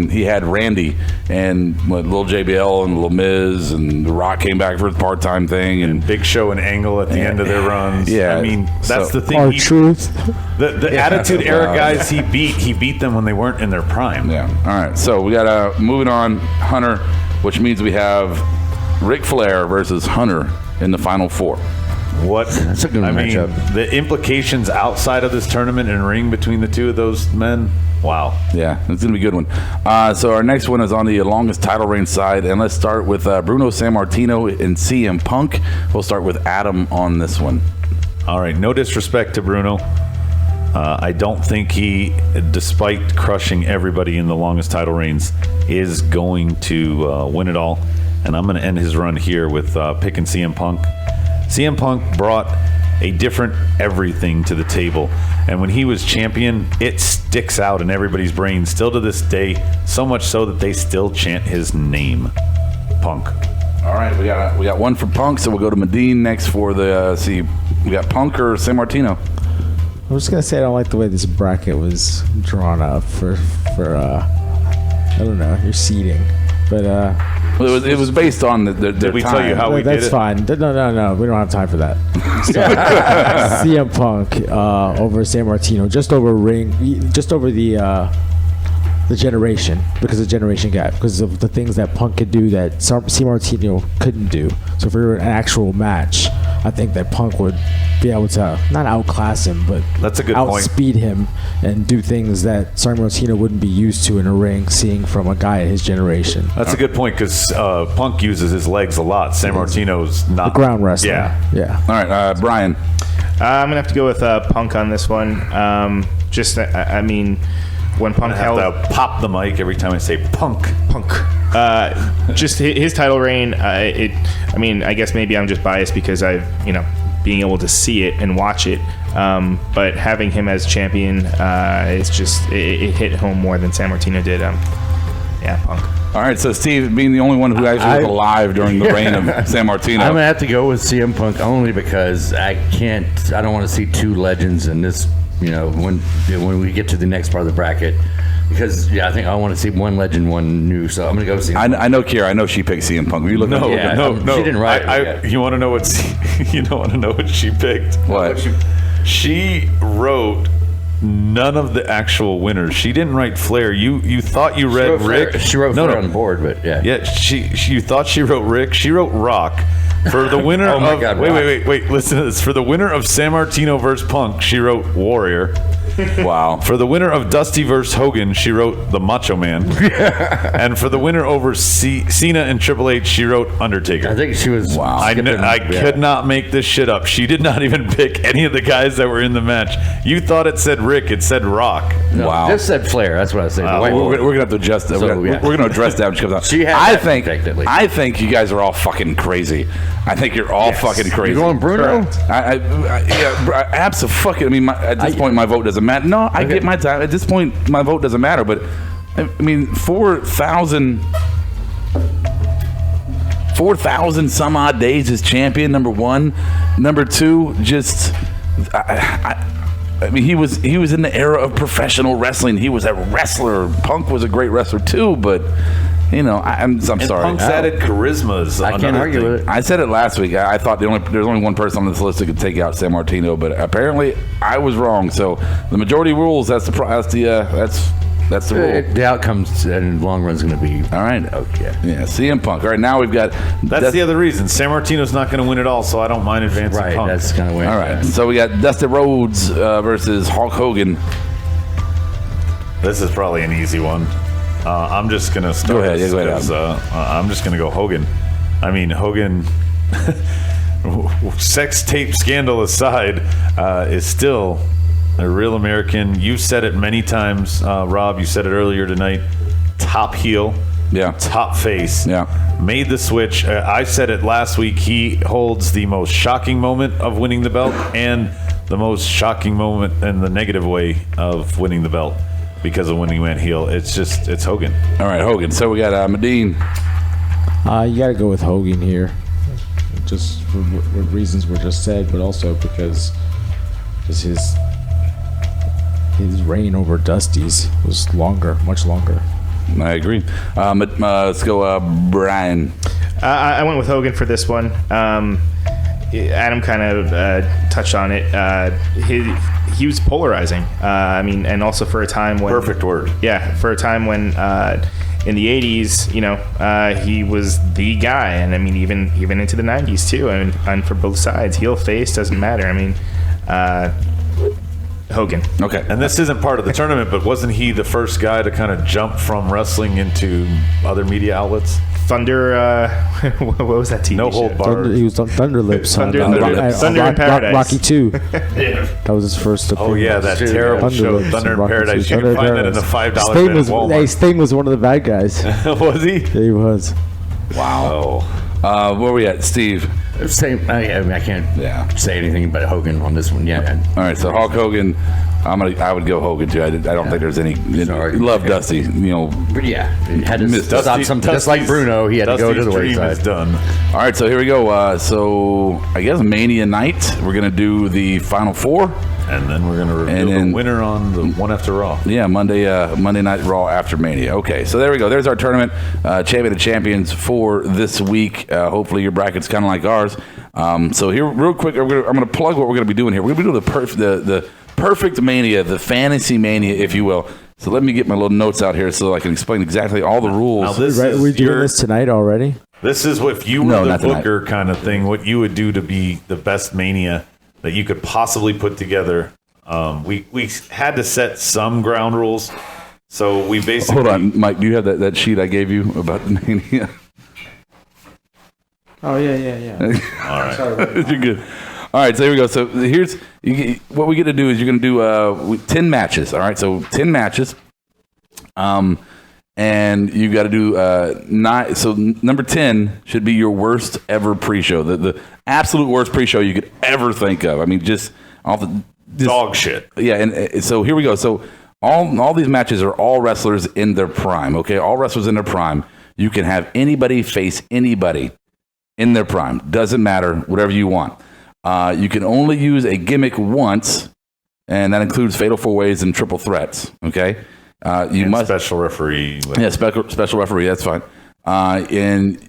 He had Randy and Little JBL and Little Miz and The Rock came back for his part-time thing and Big Show and Angle at the end of their runs. Yeah, I mean that's the thing. R-Truth. The Attitude Era guys he beat them when they weren't in their prime. Yeah. All right. So we got moving on, Hunter, which means we have Ric Flair versus Hunter in the Final Four. That's a good matchup. Mean, the implications outside of this tournament and ring between the two of those men, wow. Yeah, it's going to be a good one. So our next one is on the longest title reign side, and let's start with Bruno Sammartino and CM Punk. We'll start with Adam on this one. All right, no disrespect to Bruno. I don't think he, despite crushing everybody in the longest title reigns, is going to win it all. And I'm going to end his run here with picking CM Punk. CM Punk brought a different everything to the table. And when he was champion, it sticks out in everybody's brain still to this day, so much so that they still chant his name, Punk. All right, we got one for Punk, so we'll go to Medine next for the, we got Punk or Sammartino. I'm just gonna say I don't like the way this bracket was drawn up for I don't know, your seating. But Well, it was based on their Did we time. tell you how we did That's it? fine. No. We don't have time for that. So, CM Punk over San Martino, just over the generation, because of generation gap, because of the things that Punk could do that San Martino couldn't do. So if we were an actual match, I think that Punk would be able to not outclass him, but That's a good point. outspeed him and do things that San Martino wouldn't be used to in a ring, seeing from a guy at his generation. That's a good point because Punk uses his legs a lot. San Martino's not. The ground wrestler. Yeah. All right, Brian. I'm gonna have to go with Punk on this one. I mean, when Punk I have to pop the mic every time I say Punk. Just his title reign. I mean, I guess maybe I'm just biased because I've being able to see it and watch it. But having him as champion, it's just it hit home more than San Martino did. Punk. All right, so Steve, being the only one who actually was alive during the reign of San Martino. I'm gonna have to go with CM Punk only because I don't want to see two legends in this. When we get to the next part of the bracket, because I think I want to see one legend, one new. So I'm gonna go see. I know Kira. I know she picked CM Punk. You look No. She didn't write it. You want to know what? You don't want to know what she picked? What? She wrote none of the actual winners. She didn't write Flair. You thought you read Rick. She wrote Flair on the board, but yeah. Yeah. You thought she wrote Rick. She wrote Rock. For the winner Oh my of God, wait, listen to this. For the winner of San Martino versus Punk, she wrote Warrior. Wow. For the winner of Dusty versus Hogan, she wrote The Macho Man. And for the winner over Cena and Triple H, she wrote Undertaker. I think she was. Wow. I could not make this shit up. She did not even pick any of the guys that were in the match. You thought it said Rick. It said Rock. No, Wow. Just said Flair. That's what I was saying. We're gonna have to adjust that. So, we're gonna address that when she comes out. She had I that think. picked, at least. I think you guys are all fucking crazy. I think you're all fucking crazy. You're going Bruno? Absolutely. I mean, at this point, my vote doesn't matter. No, I get my time. At this point, my vote doesn't matter. But I mean, 4,000 some odd days as champion. Number one, number two, just. I mean, he was in the era of professional wrestling. He was a wrestler. Punk was a great wrestler too, but. I'm sorry. Punk's added charisma is I can't argue with it. I said it last week. I thought there's only one person on this list that could take out San Martino, but apparently I was wrong. So the majority rules. That's the rule. The outcomes in the long run is going to be All right. okay. Yeah. CM Punk. All right. Now we've got. That's the other reason. San Martino's not going to win it all, so I don't mind advancing Right, Punk. that's going to win. All right. So we got Dusty Rhodes versus Hulk Hogan. This is probably an easy one. I'm just going to start. Go ahead. this Go ahead, because, I'm just going to go Hogan. I mean, Hogan, sex tape scandal aside, is still a real American. You said it many times, Rob. You said it earlier tonight. Top heel. Yeah. Top face. Yeah. Made the switch. I said it last week. He holds the most shocking moment of winning the belt and the most shocking moment in the negative way of winning the belt. Because of when he went heel, it's Hogan. All right, Hogan. So we got Medine. You got to go with Hogan here, just for reasons were just said, but also because just his reign over Dusty's was longer, much longer. I agree. Let's go, Brian. I went with Hogan for this one. Adam kind of touched on it. He was polarizing. I mean, and also for a time when perfect word. Yeah, for a time when in the 80s, he was the guy, and I mean even into the 90s too. And for both sides, heel face doesn't matter. I mean, Hogan. Okay. And this isn't part of the tournament, but wasn't he the first guy to kind of jump from wrestling into other media outlets? Thunder, what was that TV No Hold Barred. He was on Thunder Lips. Thunder in Paradise. Rocky 2. Yeah. That was his first Oh yeah, that terrible show, Thunder in Paradise. You can find that in the $5 bin at Walmart. Sting was one of the bad guys. Was he? Yeah, he was. Wow. Where we at, Steve? Same. I can't say anything but Hogan on this one. Yeah. All right. So Hulk Hogan. I would go Hogan too. I don't think there's any. Love Dusty. But yeah, he had to Miss stop something. Just like Bruno, he had to go to the wayside. Is done. All right. So here we go. So I guess Mania night. We're gonna do the final four. And then we're going to reveal the winner on the one after Raw. Yeah, Monday Night Raw after Mania. Okay, so there we go. There's our tournament, Champion of Champions for this week. Hopefully your bracket's kind of like ours. So here, real quick, I'm going to plug what we're going to be doing here. We're going to be doing the perfect Mania, the fantasy Mania, if you will. So let me get my little notes out here so I can explain exactly all the rules. Now we're doing this tonight already? This is if you were the booker kind of thing, what you would do to be the best Mania that you could possibly put together. We had to set some ground rules. So we basically... Hold on, Mike, do you have that sheet I gave you about the Mania? Oh, yeah. All right. Sorry, you're good. All right, so here we go. So here's what we get to do is you're going to do 10 matches. All right, so 10 matches. And you got to do 9. So number 10 should be your worst ever pre-show. The absolute worst pre-show you could ever think of. I mean, just dog shit. Yeah, and so here we go. So all these matches are all wrestlers in their prime. Okay, all wrestlers in their prime. You can have anybody face anybody in their prime. Doesn't matter. Whatever you want. You can only use a gimmick once, and that includes fatal 4-ways and triple threats. Okay. You must special referee. Yeah, special referee. That's fine. And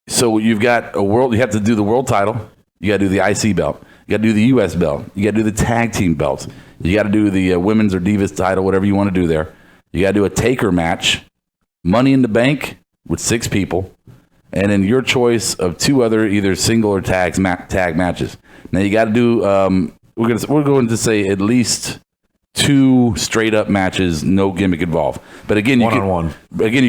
so you've got a world. You have to do the world title. You got to do the IC belt. You got to do the US belt. You got to do the tag team belts. You got to do the women's or divas title, whatever you want to do there. You got to do a taker match, Money in the Bank with 6 people, and then your choice of 2 other either single or tag matches. Now you got to do. We're going to say at least 2 straight up matches, no gimmick involved. But again, you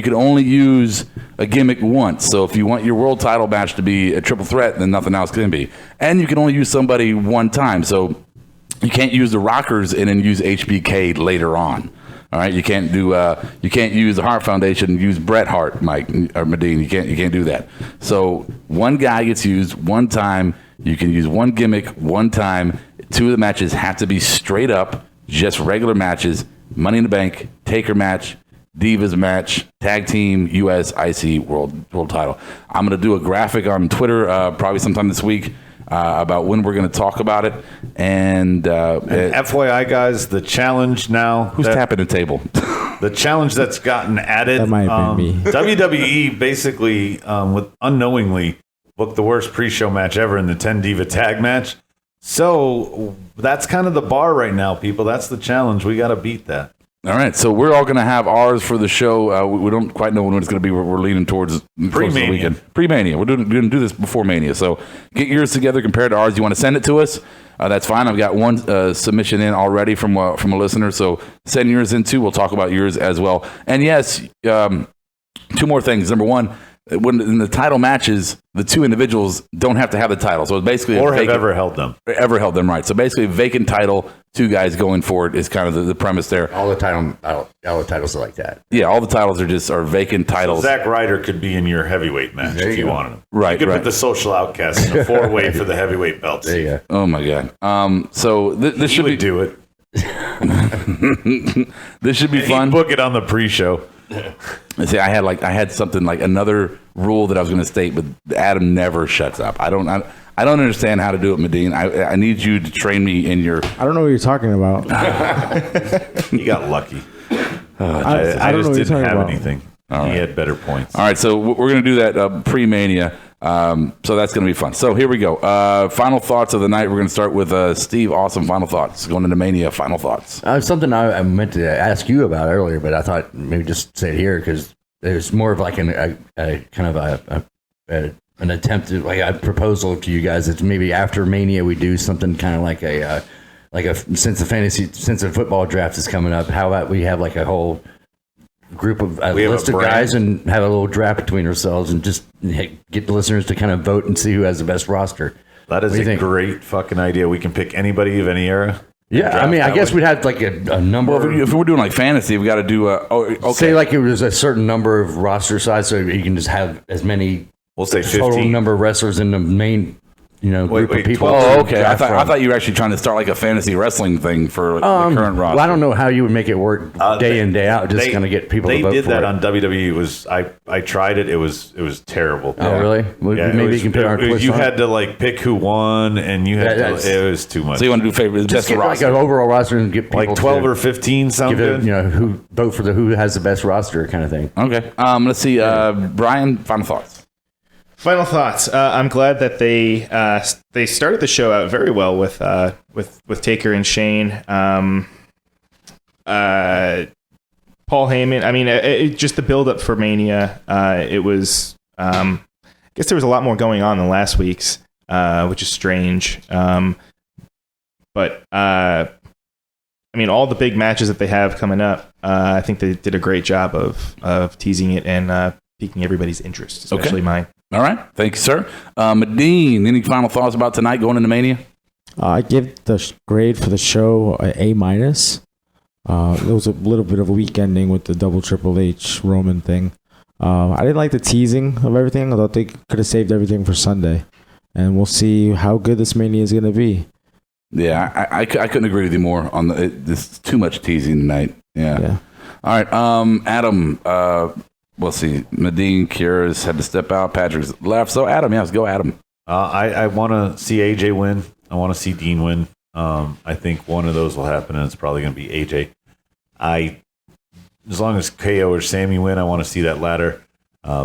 can only use a gimmick once. So if you want your world title match to be a triple threat, then nothing else can be. And you can only use somebody one time. So you can't use the Rockers and then use HBK later on. All right, you can't use the Hart Foundation and use Bret Hart, Mike or Medine. You can't do that. So one guy gets used one time. You can use one gimmick one time. 2 of the matches have to be straight up, just regular matches. Money in the Bank, Taker match, Divas match, Tag Team, US, IC, World title. I'm going to do a graphic on Twitter probably sometime this week about when we're going to talk about it. And FYI, guys, the challenge now. Who's tapping the table? The challenge that's gotten added. That might have been me. WWE basically, unknowingly, booked the worst pre-show match ever in the 10 Diva tag match. So that's kind of the bar right now, people. That's the challenge. We got to beat that. All right, so we're all going to have ours for the show. We don't quite know when it's going to be. We're leaning towards the weekend. Pre-Mania. We're going to do this before Mania. So get yours together compared to ours. You want to send it to us? That's fine. I've got one submission in already from a listener. So send yours in too. We'll talk about yours as well. And yes, 2 more things. Number 1, when in the title matches, the 2 individuals don't have to have the title. So it's basically have ever held them. Right. So basically, a vacant title, 2 guys going for it is kind of the premise there. All the titles are like that. Yeah, all the titles are vacant titles. So Zack Ryder could be in your heavyweight match if you wanted him. Right. You could put the Social Outcasts in a 4-way for the heavyweight belts. There you go. Oh my God. So this should do it. This should be fun. Book it on the pre-show. See, I had something like another rule that I was going to state, but Adam never shuts up. I don't understand how to do it, Medine. I need you to train me in your. I don't know what you're talking about. You got lucky. I just didn't have anything. He had better points. All right, so we're going to do that pre-Mania. So that's going to be fun. So here we go. Final thoughts of the night. We're going to start with Steve. Awesome final thoughts. Going into Mania, final thoughts. Something I meant to ask you about earlier, but I thought maybe just say it here because there's more of like a kind of an attempt to like a proposal to you guys. It's maybe after Mania we do something kind of like a since the football draft is coming up. How about we have like a whole group of list of guys and have a little draft between ourselves and just get the listeners to kind of vote and see who has the best roster. That is a great fucking idea. We can pick anybody of any era. Yeah, I mean, I guess we'd have like a number. Well, if we're doing like fantasy, we got to do. Say like it was a certain number of roster size, so you can just have as many. We'll say 15. Total number of wrestlers in the main group of people. Oh, okay. I thought you were actually trying to start like a fantasy wrestling thing for the current roster. Well, I don't know how you would make it work day in, day out. Just going to get people to vote for it. They did that on WWE. I tried it. It was terrible. Oh, really? Well, maybe you can put our twist You on had to like pick who won, and you had to. It was too much. So you want to do favorites? Just get like an overall roster and get people like 12 or 15. Sound good? Who vote for who has the best roster kind of thing. Okay. Let's see. Brian, final thoughts. Final thoughts. I'm glad that they started the show out very well with Taker and Shane. Paul Heyman. I mean, just the build up for Mania. It was. I guess there was a lot more going on than last week's, which is strange. But I mean, all the big matches that they have coming up. I think they did a great job of teasing it and piquing everybody's interest, especially mine. All right. Thank you, sir. Medine, any final thoughts about tonight going into Mania? I give the grade for the show A-. There was a little bit of a weak ending with the double Triple H Roman thing. I didn't like the teasing of everything. I thought they could have saved everything for Sunday. And we'll see how good this Mania is going to be. Yeah, I couldn't agree with you more on this. Too much teasing tonight. Yeah. All right. Adam, we'll see. Medine, Kira's had to step out. Patrick's left. So, Adam, let's go, Adam. I want to see AJ win. I want to see Dean win. I think one of those will happen, and it's probably going to be AJ. As long as KO or Sammy win, I want to see that ladder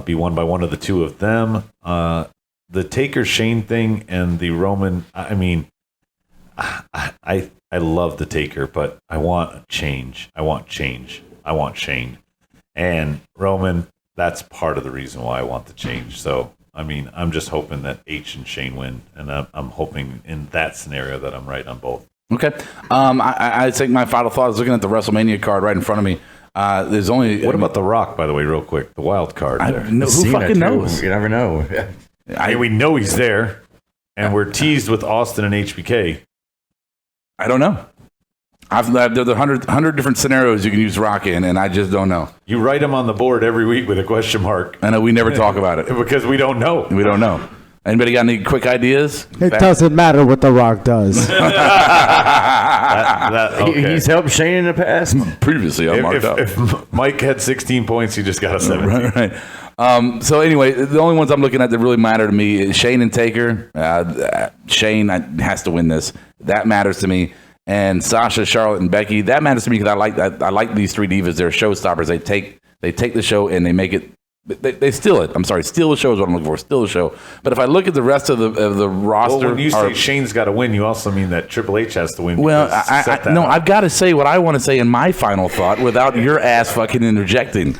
be won by one of the two of them. The Taker Shane thing and the Roman. I mean, I love the Taker, but I want a change. I want change. I want Shane. And Roman, that's part of the reason why I want the change. So, I mean, I'm just hoping that H and Shane win, and I'm hoping in that scenario that I'm right on both. Okay. I think my final thought is looking at the WrestleMania card right in front of me. There's only. What about The Rock, by the way, real quick? The wild card. Who fucking knows? You never know. I mean, we know he's there, and we're teased with Austin and HBK. I don't know. There's 100 different scenarios you can use Rock in, and I just don't know. You write them on the board every week with a question mark. I know we never talk about it. Because we don't know. We don't know. Anybody got any quick ideas? It doesn't matter what The Rock does. He's helped Shane in the past. Previously, I marked up. If Mike had 16 points, he just got a 17. Right. So anyway, the only ones I'm looking at that really matter to me is Shane and Taker. Shane has to win this. That matters to me. And Sasha, Charlotte, and Becky. That matters to me because I like these three divas. They're showstoppers. They take the show and they make it. They steal it. I'm sorry, steal the show is what I'm looking for. Steal the show. But if I look at the rest of the roster, well, when you say Shane's got to win, you also mean that Triple H has to win. Well, I've got to say what I want to say in my final thought without your ass fucking interjecting.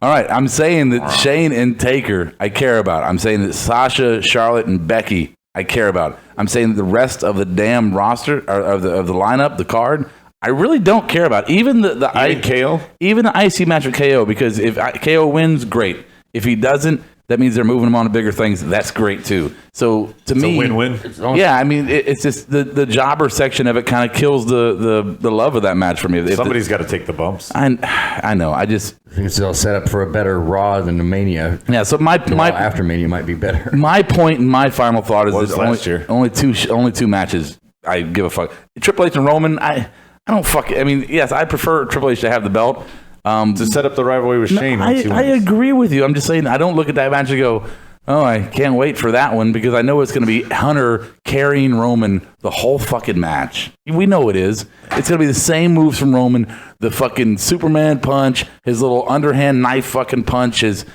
All right, I'm saying that Shane and Taker, I care about. I'm saying that Sasha, Charlotte, and Becky, I care about. I'm saying that the rest of the damn roster of the lineup, the card, I really don't care about. Even KO, even the IC match with KO, because if KO wins, great. If he doesn't, that means they're moving him on to bigger things. That's great too. So to me, a win-win. Yeah, I mean, it's just the jobber section of it kind of kills the love of that match for me. Somebody's got to take the bumps. I know. I just think it's all set up for a better Raw than the Mania. Yeah. So my after Mania might be better. My point and my final thought is that only two matches I give a fuck. Triple H and Roman, I don't fuck. I mean, yes, I prefer Triple H to have the belt. To set up the rivalry with Shane. I agree with you. I'm just saying I don't look at that match and go, oh, I can't wait for that one because I know it's going to be Hunter carrying Roman the whole fucking match. We know it is. It's going to be the same moves from Roman, the fucking Superman punch, his little underhand knife fucking punch, his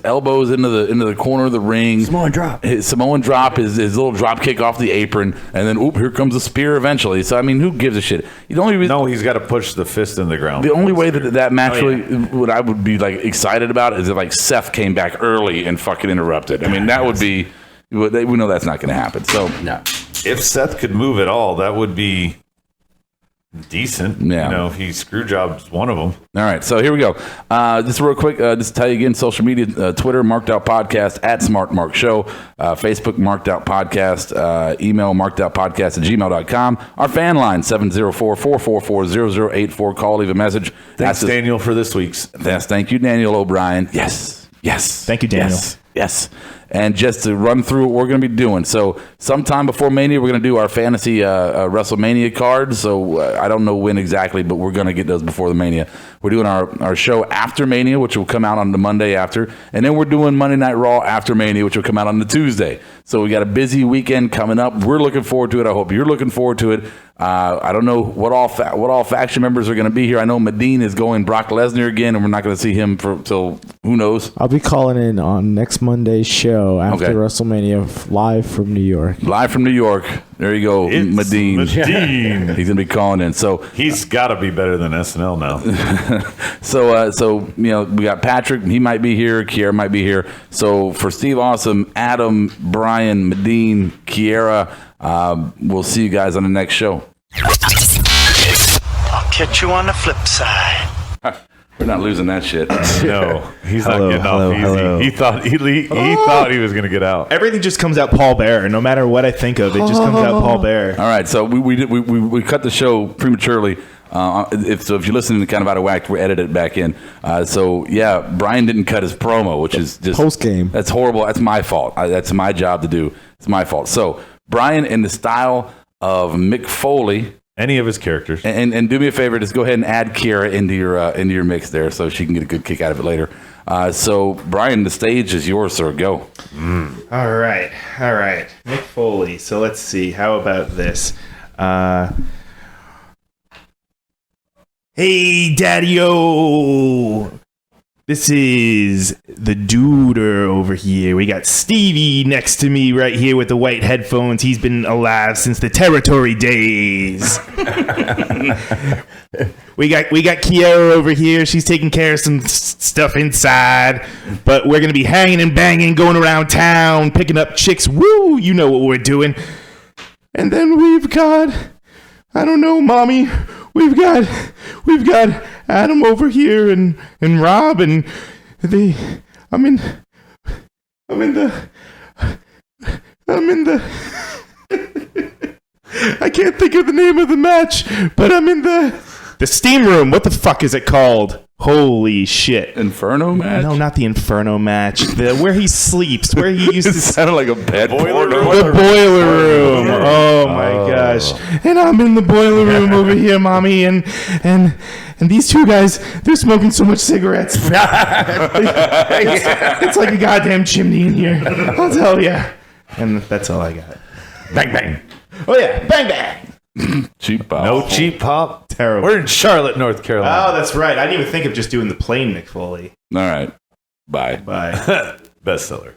elbows into the corner of the ring. Samoan drop. His Samoan drop, his little drop kick off the apron, and then here comes a spear eventually. So I mean, who gives a shit? No, he's got to push the fist in the ground. The only way that match what I would be like excited about is if like Seth came back early and fucking interrupted. I mean, that would be. We know that's not going to happen. So no. If Seth could move at all, that would be decent. Yeah. You know, if he screw jobs one of them. All right, so here we go. Just real quick, just to tell you again, social media, Twitter, Marked Out Podcast, @SmartMark Show, Facebook, Marked Out Podcast, email, markedoutpodcast@gmail.com. Our fan line, 704-444-0084. Call, leave a message. Thanks, Daniel, for this week's. Yes, thank you, Daniel O'Brien. Yes. Thank you, Daniel. Yes. and just to run through what we're going to be doing. So sometime before Mania, we're going to do our fantasy WrestleMania cards. So I don't know when exactly, but we're going to get those before the Mania. We're doing our show after Mania, which will come out on the Monday after. And then we're doing Monday Night Raw after Mania, which will come out on the Tuesday. So we got a busy weekend coming up. We're looking forward to it. I hope you're looking forward to it. I don't know what all faction members are going to be here. I know Medine is going Brock Lesnar again, and we're not going to see him till who knows. I'll be calling in on next Monday's show after WrestleMania, live from New York. Live from New York. There you go, Medine. Medine. He's going to be calling in. So he's got to be better than SNL now. So we got Patrick. He might be here. Kiera might be here. So for Steve Awesome, Adam, Brian, Medine, Kiera, we'll see you guys on the next show. I'll catch you on the flip side. We're not losing that shit. No, he's not getting off easy. He thought he was going to get out. Everything just comes out Paul Bear. No matter what I think of, it just comes out Paul Bear. All right, so we cut the show prematurely. If you're listening to Kind of Out of Whack, we edited it back in. Brian didn't cut his promo, which is just post game. That's horrible. That's my fault. That's my job to do. It's my fault. So Brian, in the style of Mick Foley, any of his characters, and do me a favor, just go ahead and add Kiera into your mix there, so she can get a good kick out of it later. So Brian, the stage is yours, sir. Go. All right, Mick Foley. So let's see. How about this? Hey, Daddy-O! This is the Duder over here. We got Stevie next to me right here with the white headphones. He's been alive since the territory days. we got Kiera over here. She's taking care of some stuff inside. But we're going to be hanging and banging, going around town, picking up chicks. Woo! You know what we're doing. And then we've got... I don't know, Mommy. We've got Adam over here and Rob and I'm in the I can't think of the name of the match, but I'm in the steam room. What the fuck is it called? Holy shit. Inferno match? No, not the Inferno match. Where he sleeps, where he used to... sounded like a bad boiler room. The boiler room. Oh, my gosh. And I'm in the boiler room over here, Mommy, and these two guys, they're smoking so much cigarettes. It's like a goddamn chimney in here. I'll tell you. And that's all I got. Bang, bang. Oh, yeah. Bang, bang. Cheap pop. No cheap pop. Terrible. We're in Charlotte, North Carolina. Oh, that's right. I didn't even think of just doing the plain Mick Foley. All right. Bye. Bye. Bestseller.